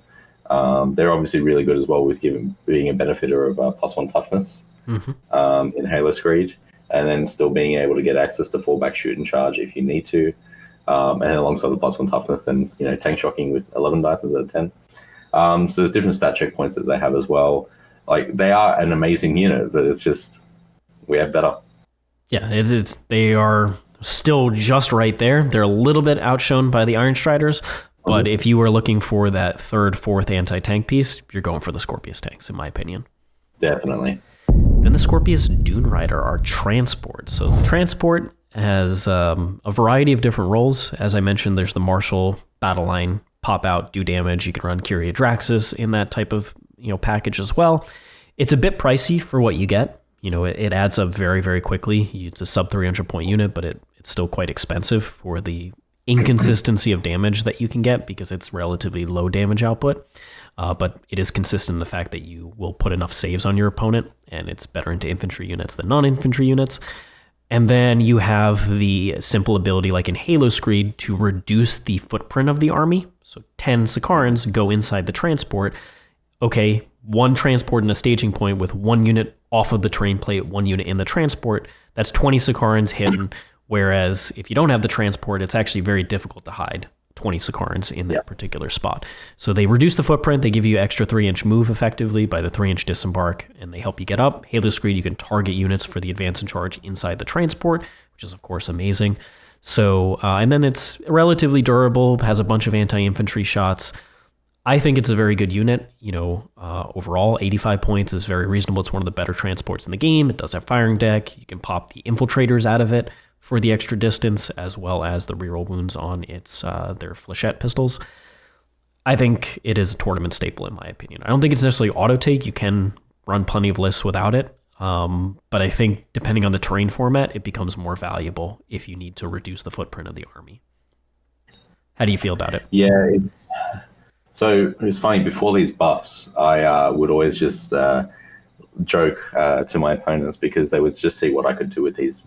They're obviously really good as well with being a benefiter of +1 toughness in Halo Screed, and then still being able to get access to fallback, shoot, and charge if you need to. And then alongside the +1 toughness, then tank shocking with 11 dice instead of 10. So there's different stat checkpoints that they have as well. Like, they are an amazing unit, but it's just we have better.
Yeah, they are still just right there. They're a little bit outshone by the Ironstriders, but if you were looking for that 3rd, 4th anti-tank piece, you're going for the Skorpius tanks, in my opinion.
Definitely.
Then the Skorpius Dunerider are transport. So the transport has a variety of different roles. As I mentioned, there's the Marshal, Battle Line, pop out, do damage. You can run Kyria Draxus in that type of package as well. It's a bit pricey for what you get. It adds up very, very quickly. It's a sub 300 point unit, but it's still quite expensive for the inconsistency of damage that you can get because it's relatively low damage output. But it is consistent in the fact that you will put enough saves on your opponent, and it's better into infantry units than non-infantry units. And then you have the simple ability, like in Halo Screed, to reduce the footprint of the army. So 10 Sicarians go inside the transport. Okay, one transport in a staging point with one unit off of the terrain plate, one unit in the transport. That's 20 Sicarians hidden. Whereas if you don't have the transport, it's actually very difficult to hide 20 Sicarians in that particular spot. So they reduce the footprint, they give you extra 3-inch move effectively by the 3-inch disembark, and they help you get up. Halo Screed, you can target units for the advance and charge inside the transport, which is of course amazing. So, and then it's relatively durable, has a bunch of anti-infantry shots. I think it's a very good unit. You know, overall, 85 points is very reasonable. It's one of the better transports in the game. It does have firing deck. You can pop the infiltrators out of it for the extra distance, as well as the reroll wounds on its their flechette pistols. I think it is a tournament staple in my opinion. I don't think it's necessarily auto take. You can run plenty of lists without it, but I think depending on the terrain format, it becomes more valuable if you need to reduce the footprint of the army. How do you feel about it?
Yeah, it's funny. Before these buffs, I would always just joke to my opponents because they would just see what I could do with these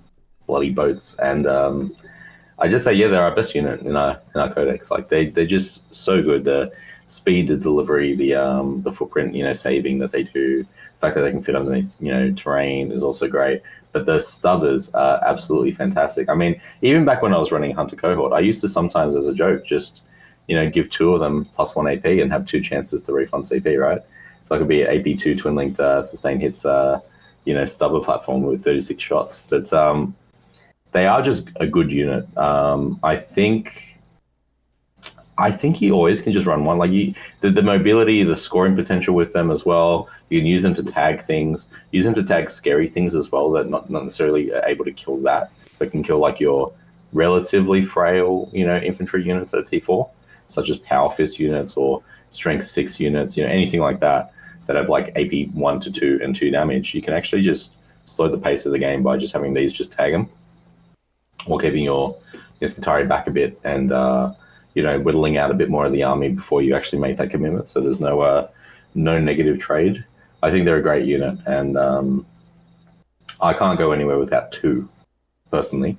bloody boats, and I just say, yeah, they're our best unit in our codex. Like they're just so good. The speed, the delivery, the footprint, saving that they do, the fact that they can fit underneath, terrain is also great. But the stubbers are absolutely fantastic. I mean, even back when I was running Hunter Cohort, I used to sometimes, as a joke, just give 2 of them plus 1 AP and have 2 chances to refund CP, right? So I could be an AP2 twin-linked sustain hits, stubber platform with 36 shots. But they are just a good unit. I think you always can just run one. Like the mobility, the scoring potential with them as well. You can use them to tag things. Use them to tag scary things as well that not necessarily are able to kill that, but can kill like your relatively frail, infantry units at a T4, such as Power Fist units or Strength 6 units. Anything like that have like AP 1 to 2 and 2 damage. You can actually just slow the pace of the game by just having these just tag them, or keeping your Skitarii back a bit and, whittling out a bit more of the army before you actually make that commitment. So there's no negative trade. I think they're a great unit, and I can't go anywhere without 2, personally,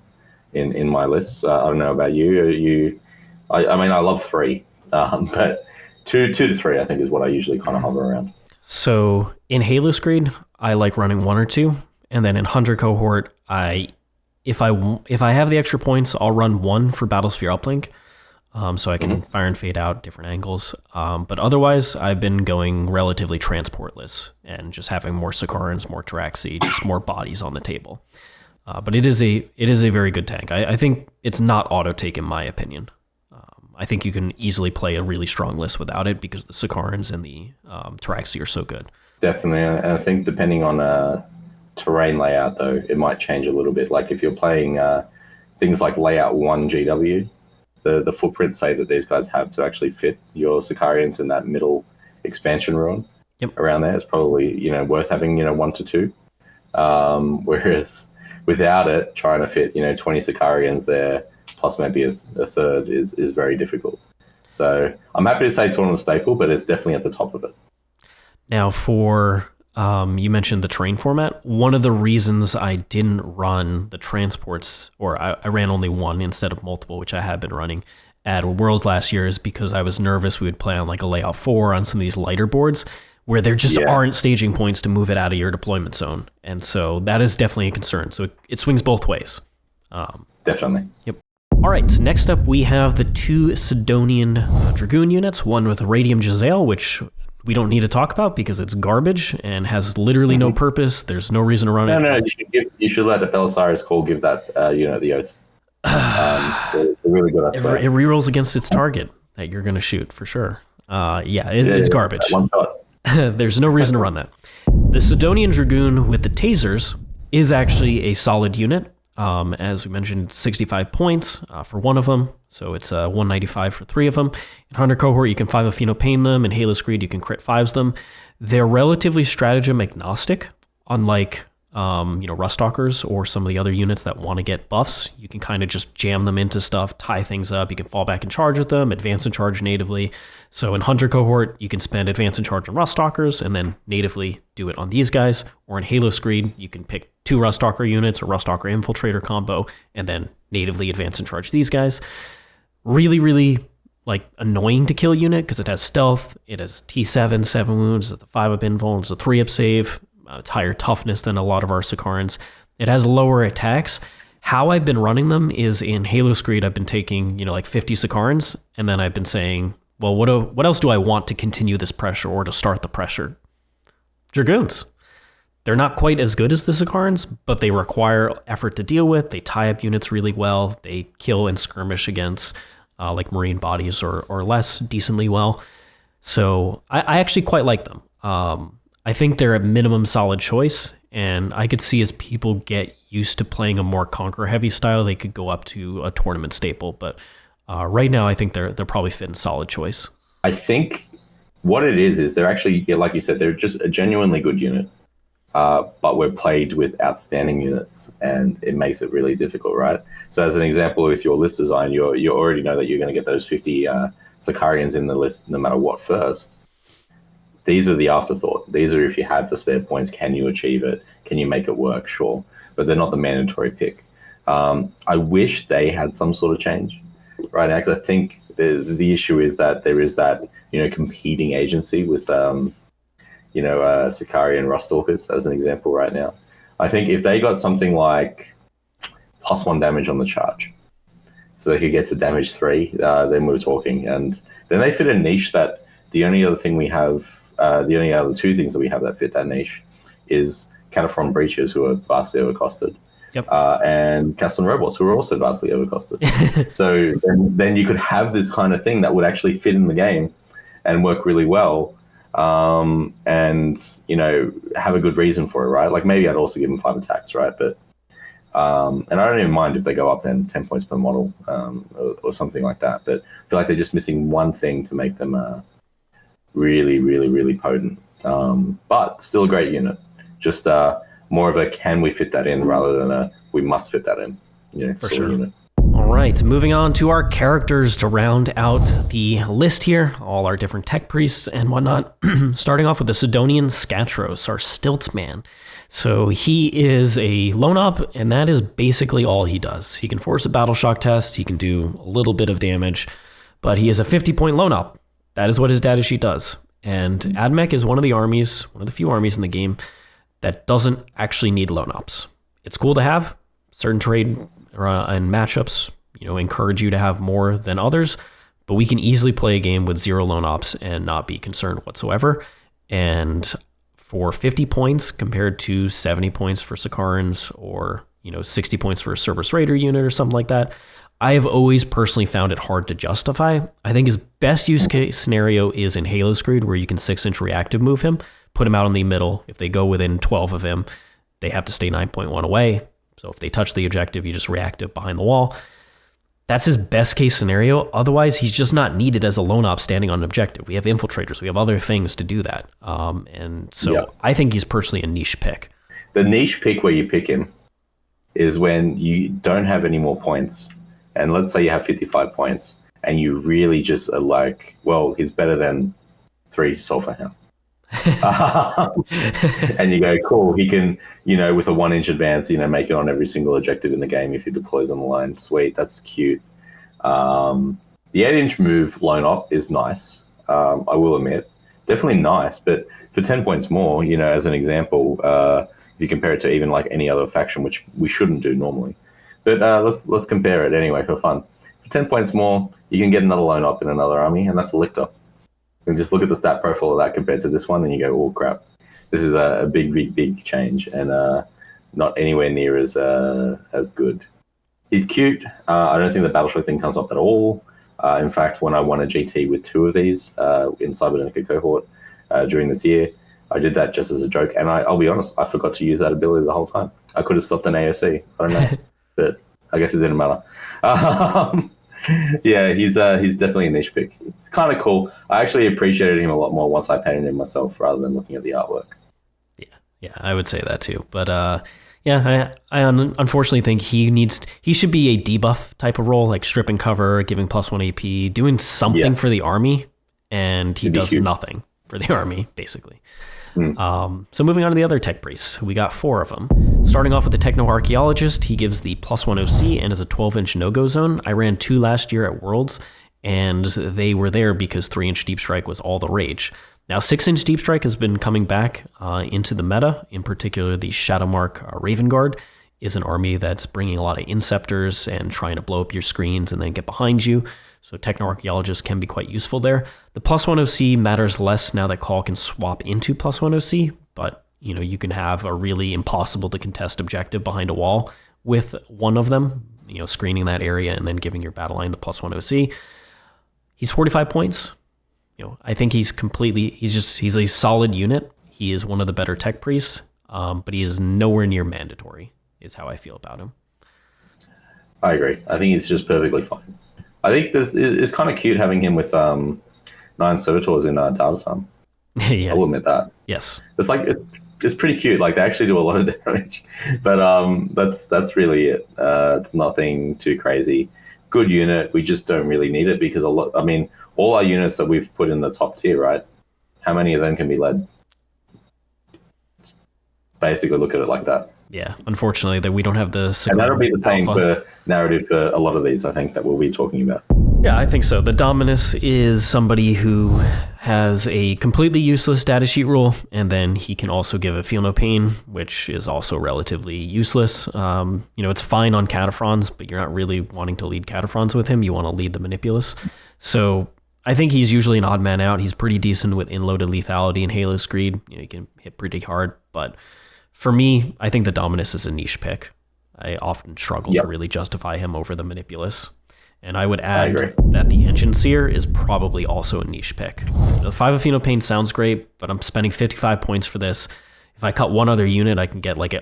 in my lists. I don't know about you. I mean, I love 3, but 2 to 3, I think, is what I usually kind of hover around.
So in Halo Screed, I like running 1 or 2, and then in Hunter Cohort, if I have the extra points, I'll run 1 for Battlesphere Uplink, so I can fire and fade out different angles. But otherwise, I've been going relatively transportless and just having more Sicarians, more Pteraxii, just more bodies on the table. But it is a very good tank. I think it's not auto take in my opinion. I think you can easily play a really strong list without it because the Sicarians and the Pteraxii are so good. Definitely,
and I think depending on terrain layout, though, it might change a little bit. Like if you're playing things like layout 1 GW, the footprint save that these guys have to actually fit your Sicarians in that middle expansion ruin around there is probably worth having 1 to 2. Whereas without it, trying to fit 20 Sicarians there plus maybe a third is very difficult. So I'm happy to say tournament staple, but it's definitely at the top of it.
Now for you mentioned the terrain format. One of the reasons I didn't run the transports, or I ran only 1 instead of multiple, which I have been running at Worlds last year, is because I was nervous we would play on like a layout 4 on some of these lighter boards where there just aren't staging points to move it out of your deployment zone. And so that is definitely a concern. So it swings both ways.
Definitely.
Yep. All right, so next up we have the 2 Sydonian Dragoon units, one with Radium Jezzail, which we don't need to talk about because it's garbage and has literally no purpose. There's no reason to run it.
No, you should let the Belisarius Cawl give that unit the oath. They're really good, I swear.
It rerolls against its target that you're going to shoot, for sure. It's garbage.
One shot.
There's no reason to run that. The Sydonian Dragoon with the Tasers is actually a solid unit. As we mentioned, 65 points for one of them, so it's 195 for 3 of them. In Hunter Cohort, you can 5 Afino Pain them. In Halo Screed, you can crit 5s them. They're relatively stratagem agnostic, unlike Ruststalkers or some of the other units that want to get buffs, you can kind of just jam them into stuff, tie things up. You can fall back and charge with them, advance and charge natively. So in Hunter cohort, you can spend advance and charge on Ruststalkers and then natively do it on these guys. Or in Halo Screed, you can pick 2 Ruststalker units or Ruststalker Infiltrator combo and then natively advance and charge these guys. Really, really annoying to kill unit because it has stealth, it has T7, 7 wounds, it's a 5-up invul, it's a 3-up save. It's higher toughness than a lot of our Sicarians. It has lower attacks. How I've been running them is in Halo Screed, I've been taking, 50 Sicarians, and then I've been saying, well, what else do I want to continue this pressure or to start the pressure? Dragoons. They're not quite as good as the Sicarians, but they require effort to deal with. They tie up units really well. They kill and skirmish against marine bodies or less decently well. So I actually quite like them. I think they're a minimum solid choice, and I could see as people get used to playing a more conquer-heavy style, they could go up to a tournament staple. But right now, I think they're probably fitting solid choice.
I think what it is they're actually, like you said, they're just a genuinely good unit, but we're played with outstanding units, and it makes it really difficult, right? So as an example, with your list design, you already know that you're going to get those 50 Sicarians in the list no matter what first. These are the afterthought. These are if you have the spare points, can you achieve it? Can you make it work? Sure. But they're not the mandatory pick. I wish they had some sort of change right now, because I think the issue is that there is that, competing agency with, Sicarian Ruststalkers as an example right now. I think if they got something like +1 damage on the charge, so they could get to damage 3, then we're talking. And then they fit a niche that the only other thing we have, the only other 2 things that we have that fit that niche is Kataphron Breachers, who are vastly overcosted.
Yep.
And Kastelan robots, who are also vastly overcosted. So then you could have this kind of thing that would actually fit in the game and work really well, and have a good reason for it, right? Like maybe I'd also give them 5 attacks, right? But and I don't even mind if they go up then 10 points per model, or something like that. But I feel like they're just missing one thing to make them really, really, really potent. But still a great unit. Just more of a can we fit that in rather than a we must fit that in.
For sure. Unit. All right, moving on to our characters to round out the list here, all our different tech priests and whatnot. Starting off with the Sydonian Skatros, our stilts man. So he is a lone op, and that is basically all he does. He can force a battle shock test, he can do a little bit of damage, but he is a 50-point lone op. That is what his datasheet does. And AdMech is one of the few armies in the game that doesn't actually need lone ops. It's cool to have. Certain terrain and matchups, encourage you to have more than others, but we can easily play a game with 0 lone ops and not be concerned whatsoever. And for 50 points compared to 70 points for Sicarians, or 60 points for a Serberys Raider unit or something like that, I have always personally found it hard to justify. I think his best use case scenario is in Halo Screed, where you can 6-inch reactive move him, put him out in the middle. If they go within 12 of him, they have to stay 9.1 away. So if they touch the objective, you just reactive behind the wall. That's his best case scenario. Otherwise, he's just not needed as a lone op standing on an objective. We have infiltrators. We have other things to do that. And so I think he's personally a niche pick.
The niche pick where you pick him is when you don't have any more points. And let's say you have 55 points and you really just are like, well, he's better than 3 Sulphurhounds. And you go, cool, he can, with a 1-inch advance, make it on every single objective in the game if he deploys on the line. Sweet, that's cute. The 8-inch move lone op is nice, I will admit. Definitely nice, but for 10 points more, as an example, if you compare it to even like any other faction, which we shouldn't do normally. But let's compare it anyway for fun. For 10 points more, you can get another lone op in another army, and that's a Lictor. You just look at the stat profile of that compared to this one, and you go, oh, crap. This is a big change, and not anywhere near as good. He's cute. I don't think the battle shock thing comes up at all. In fact, when I won a GT with 2 of these in Cybernetica cohort during this year, I did that just as a joke, and I'll be honest, I forgot to use that ability the whole time. I could have stopped an AOC. I don't know. But I guess it didn't matter. Yeah, he's definitely a niche pick. It's kind of cool. I actually appreciated him a lot more once I painted him myself rather than looking at the artwork.
Yeah, I would say that too. But yeah, I unfortunately think he should be a debuff type of role, like stripping cover, giving +1 AP, doing something for the army, and he does nothing for the army, basically. So moving on to the other tech priests, we got 4 of them. Starting off with the Technoarcheologist, he gives the +1 OC and is a 12-inch no-go zone. I ran 2 last year at Worlds, and they were there because 3-inch Deep Strike was all the rage. Now 6-inch Deep Strike has been coming back into the meta. In particular, the Shadowmark Raven Guard is an army that's bringing a lot of Inceptors and trying to blow up your screens and then get behind you. So Technoarcheologist can be quite useful there. The +1 OC matters less now that Cawl can swap into +1 OC, but you can have a really impossible to contest objective behind a wall with one of them, screening that area and then giving your battle line the +1 OC. He's 45 points. I think he's a solid unit. He is one of the better tech priests, but he is nowhere near mandatory, is how I feel about him.
I agree. I think he's just perfectly fine. I think it's kind of cute having him with 9 Servitors in Datasmith.
Yeah.
I will admit that.
Yes.
It's pretty cute. Like, they actually do a lot of damage. But that's really it. It's nothing too crazy. Good unit. We just don't really need it because all our units that we've put in the top tier, right? How many of them can be led? Just basically look at it like that.
Yeah, unfortunately, that we don't have the Sicarian
and that'll be the same
alpha
narrative for a lot of these, I think, that we'll be talking about.
Yeah, I think so. The Dominus is somebody who has a completely useless datasheet rule, and then he can also give a Feel No Pain, which is also relatively useless. It's fine on Kataphrons, but you're not really wanting to lead Kataphrons with him. You want to lead the Manipulus. So I think he's usually an odd man out. He's pretty decent with inloaded lethality and Halo Screed. He can hit pretty hard, but for me, I think the Dominus is a niche pick. I often struggle to really justify him over the Manipulus. And I would add that the Engine Seer is probably also a niche pick. The 5 of Feel No Pain sounds great, but I'm spending 55 points for this. If I cut one other unit, I can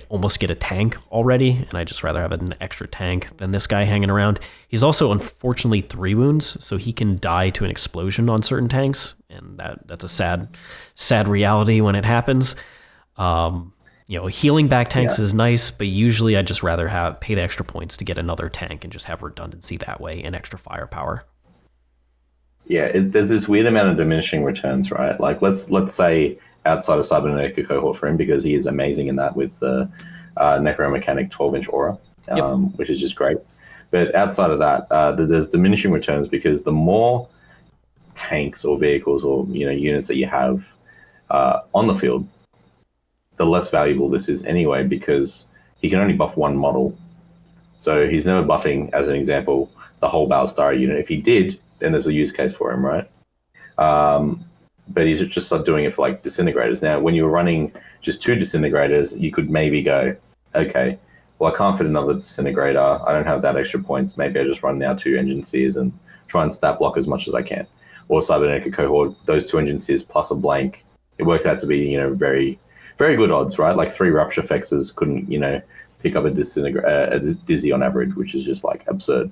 almost get a tank already, and I'd just rather have an extra tank than this guy hanging around. He's also, unfortunately, 3 wounds, so he can die to an explosion on certain tanks, and that's a sad reality when it happens. Healing back tanks is nice, but usually I'd just rather pay the extra points to get another tank and just have redundancy that way and extra firepower.
Yeah, there's this weird amount of diminishing returns, right? Like, let's say outside of Cybernetica cohort for him, because he is amazing in that with the Necromechanic 12-inch aura, which is just great. But outside of that, there's diminishing returns because the more tanks or vehicles or units that you have on the field, the less valuable this is anyway, because he can only buff one model. So he's never buffing, as an example, the whole Ballistarii unit. If he did, then there's a use case for him, right? But he's just not doing it for like Disintegrators. Now, when you were running just 2 Disintegrators, you could maybe go, okay, well, I can't fit another Disintegrator. I don't have that extra points. Maybe I just run now 2 Engine Seers and try and stat block as much as I can. Or Cybernetica cohort, those 2 Engine Seers plus a blank. It works out to be, very, very good odds, right? Like 3 Rupture Fexes couldn't, pick up a Dizzy on average, which is just like absurd.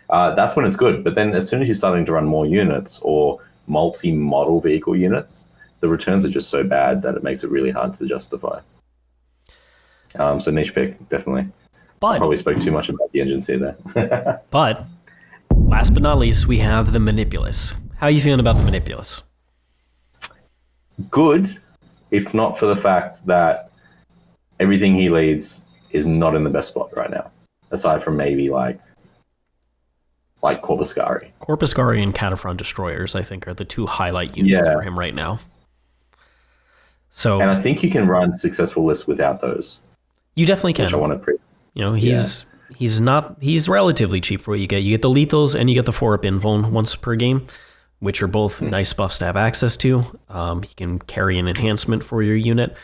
That's when it's good. But then as soon as you're starting to run more units or multi-model vehicle units, the returns are just so bad that it makes it really hard to justify. So niche pick, definitely.
But
I probably spoke too much about the Engine Seer there.
But last but not least, we have the Manipulus. How are you feeling about the Manipulus?
Good, if not for the fact that everything he leads is not in the best spot right now, aside from maybe like Corpuscarii.
Corpuscarii and Kataphron Destroyers, I think, are the 2 highlight units for him right now. So, and
I think you can run successful lists without those.
You definitely can.
Which I want to pre.
He's relatively cheap for what you get. You get the lethals and you get the 4-up invuln once per game, which are both nice buffs to have access to. He can carry an enhancement for your unit.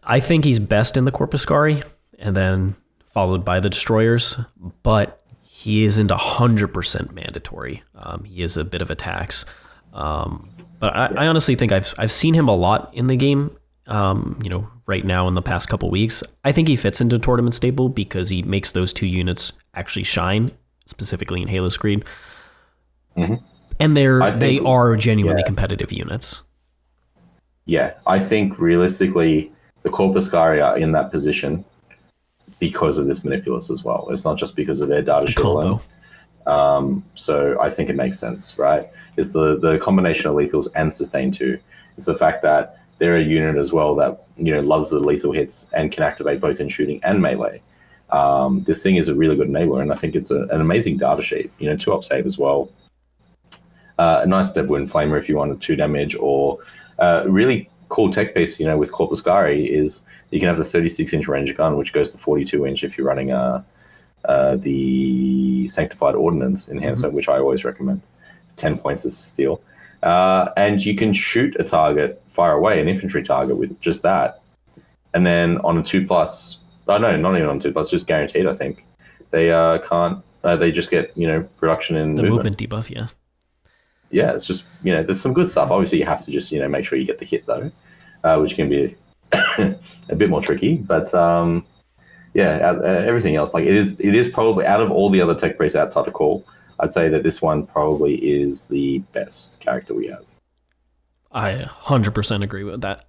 I think he's best in the Corpuscarii, and then followed by the Destroyers, but he isn't 100% mandatory. He is a bit of a tax. But I honestly think I've seen him a lot in the game, right now in the past couple weeks. I think he fits into Tournament Staple because he makes those 2 units actually shine, specifically in Halo Screed. Mm-hmm. And they are genuinely competitive units.
Yeah, I think realistically, the Corpuscarii are in that position because of this Manipulus as well. It's not just because of their data sheet alone. So I think it makes sense, right? It's the combination of lethals and sustain too. It's the fact that they're a unit as well that, you know, loves the lethal hits and can activate both in shooting and melee. This thing is a really good enabler, and I think it's an amazing data sheet. You know, 2-up save as well. A nice Dev Wind Flamer if you wanted 2 damage, or really cool tech piece, you know, with Corpuscarii is you can have the 36-inch range gun, which goes to 42-inch if you're running the Sanctified Ordnance enhancement, which I always recommend. 10 points as a steal. And you can shoot a target, fire away an infantry target with just that. And then on a 2+, oh no, not even on 2+, just guaranteed, I think. They can't, they just get, you know, reduction in
the movement debuff, yeah.
Yeah, it's just, you know, there's some good stuff. Obviously, you have to just, you know, make sure you get the hit, though, which can be a bit more tricky. But, yeah, everything else, like, it is probably, out of all the other tech priests outside of Cawl, I'd say that this one probably is the best character we have.
I 100% agree with that.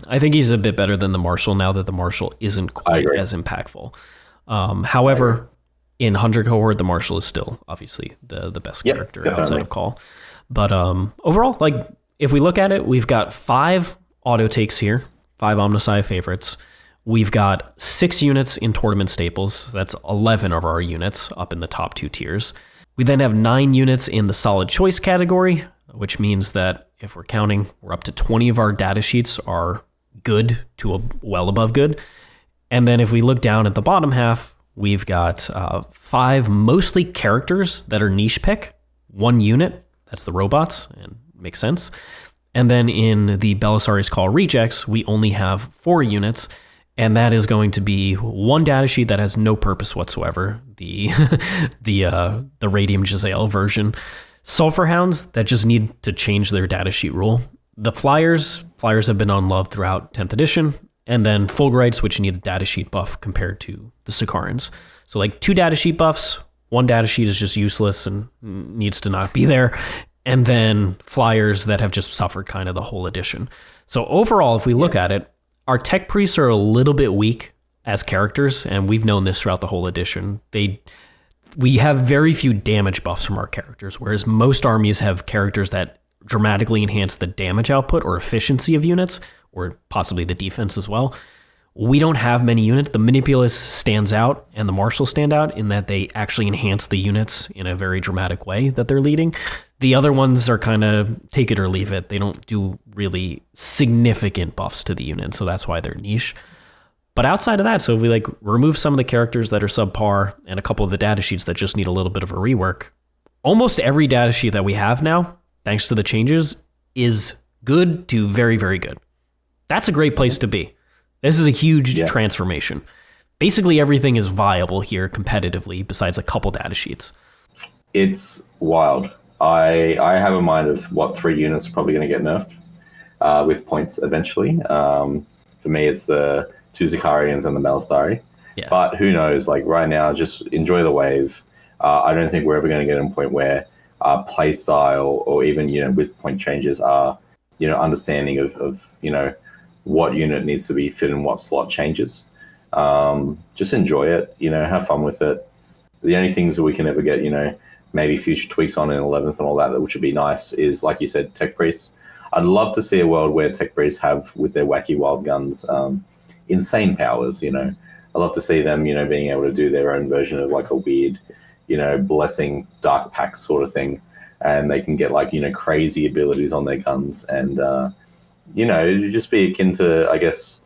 I think he's a bit better than the Marshal now that the Marshal isn't quite as impactful. However, in 100 cohort, the Marshal is still obviously the best character outside of Cawl. But overall, like, if we look at it, we've got 5 auto takes here, 5 Omnissiah favorites. We've got 6 units in tournament staples. So that's 11 of our units up in the top 2 tiers. We then have 9 units in the solid choice category, which means that if we're counting, we're up to 20 of our data sheets are good to well above good. And then if we look down at the bottom half, we've got 5 mostly characters that are niche pick, 1 unit, that's the robots, and makes sense. And then in the Belisarius Cawl rejects, we only have 4 units, and that is going to be 1 datasheet that has no purpose whatsoever, the Radium Jezzail version. Sulphurhounds that just need to change their datasheet rule. The Flyers have been unloved throughout 10th edition, and then Fulgurites, which need a datasheet buff compared to the Sicarians. So like 2 datasheet buffs, 1 datasheet is just useless and needs to not be there, and then Flyers that have just suffered kind of the whole edition. So overall, if we look at it, our tech priests are a little bit weak as characters, and we've known this throughout the whole edition. We have very few damage buffs from our characters, whereas most armies have characters that dramatically enhance the damage output or efficiency of units, or possibly the defense as well. We don't have many units. The Manipulus stands out and the Marshal stand out in that they actually enhance the units in a very dramatic way that they're leading. The other ones are kind of take it or leave it. They don't do really significant buffs to the unit, so that's why they're niche. But outside of that, so if we like remove some of the characters that are subpar and a couple of the data sheets that just need a little bit of a rework, almost every data sheet that we have now, thanks to the changes, is good to very, very good. That's a great place to be. This is a huge transformation. Basically everything is viable here competitively besides a couple data sheets.
It's wild. I have a mind of what 3 units are probably going to get nerfed with points eventually. For me, it's the 2 Sicarians and the Ballistarii. Yeah. But who knows? Like right now, just enjoy the wave. I don't think we're ever going to get to a point where play style or even, you know, with point changes are, you know, understanding of you know, what unit needs to be fit in what slot changes. Just enjoy it, you know, have fun with it. The only things that we can ever get, you know, maybe future tweaks on in 11th and all that, which would be nice, is, like you said, tech priests. I'd love to see a world where tech priests have, with their wacky wild guns, insane powers, you know. I'd love to see them, you know, being able to do their own version of like a weird, you know, blessing dark pack sort of thing. And they can get like, you know, crazy abilities on their guns and, you know, it'd just be akin to, I guess,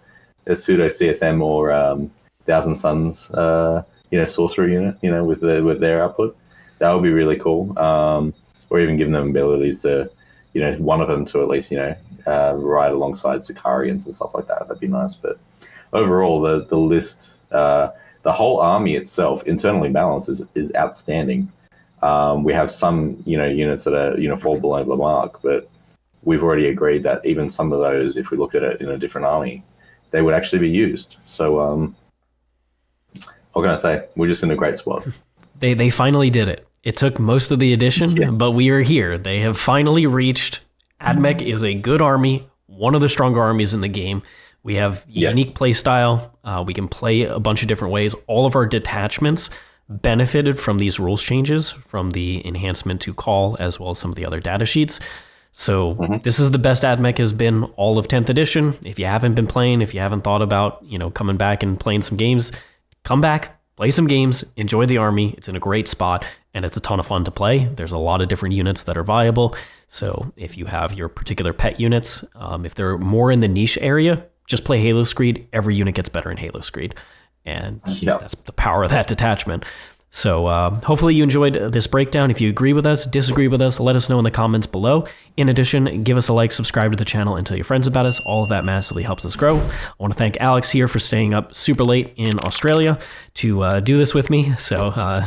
a pseudo CSM or Thousand Suns, you know, sorcerer unit, you know, with their output. That would be really cool. Or even giving them abilities to, you know, one of them to at least, you know, ride alongside Sicarians and stuff like that. That'd be nice. But overall, the list, the whole army itself, internally balanced, is outstanding. We have some, you know, units that are, you know, fall below the mark, but we've already agreed that even some of those, if we looked at it in a different army, they would actually be used. So, what can I say? We're just in a great spot.
They finally did it. It took most of the edition, but we are here. They have finally reached. AdMech is a good army, one of the stronger armies in the game. We have
Yes.
unique play style. We can play a bunch of different ways. All of our detachments benefited from these rules changes, from the enhancement to Cawl, as well as some of the other data sheets. So this is the best AdMech has been all of 10th edition. If you haven't been playing, if you haven't thought about, coming back and playing some games, come back, play some games, enjoy the army. It's in a great spot, and it's a ton of fun to play. There's a lot of different units that are viable. So if you have your particular pet units, if they're more in the niche area, just play Halo Screed. Every unit gets better in Halo Screed. And that's the power of that detachment. So hopefully you enjoyed this breakdown. If you agree with us, disagree with us, let us know in the comments below. In addition, give us a like, subscribe to the channel, and tell your friends about us. All of that massively helps us grow. I want to thank Alex here for staying up super late in Australia to do this with me. So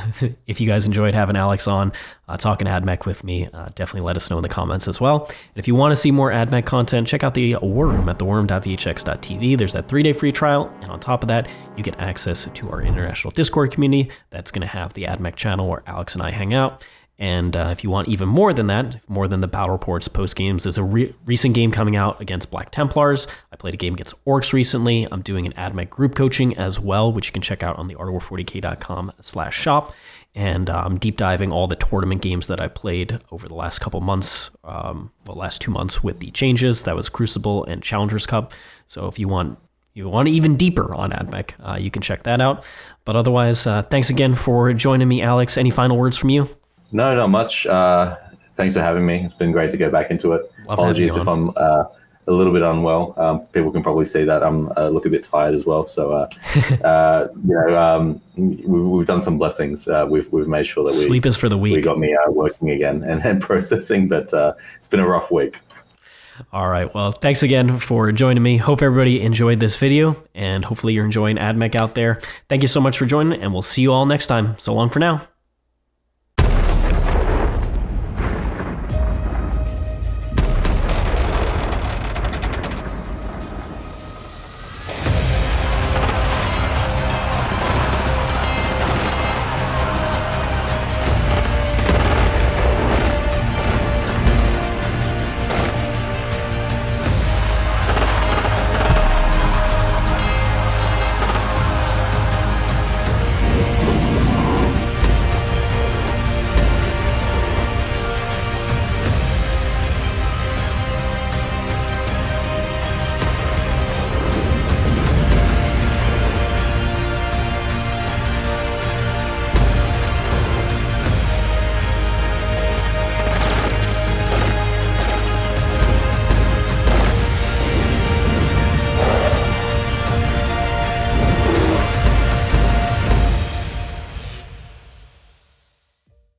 if you guys enjoyed having Alex on, talking AdMech with me, definitely let us know in the comments as well. And if you want to see more AdMech content, check out the War Room at theworm.vhx.tv. There's that 3-day free trial, and on top of that, you get access to our international Discord community that's going to have the AdMech channel where Alex and I hang out. And if you want even more than that, more than the battle reports, post games, there's a recent game coming out against Black Templars. I played a game against Orcs recently. I'm doing an AdMech group coaching as well, which you can check out on the artofwar40k.com/shop. And I'm deep diving all the tournament games that I played over the last couple months, last 2 months with the changes. That was Crucible and Challengers Cup. So if you want even deeper on AdMech, you can check that out. But otherwise, thanks again for joining me, Alex. Any final words from you?
No, not much. Thanks for having me. It's been great to go back into it. Apologies if I'm a little bit unwell. People can probably see that I'm look a bit tired as well. So, we've done some blessings. We've made sure that
sleep is for the weak.
We got me working again and processing, but it's been a rough week.
All right. Well, thanks again for joining me. Hope everybody enjoyed this video, and hopefully you're enjoying AdMech out there. Thank you so much for joining, and we'll see you all next time. So long for now.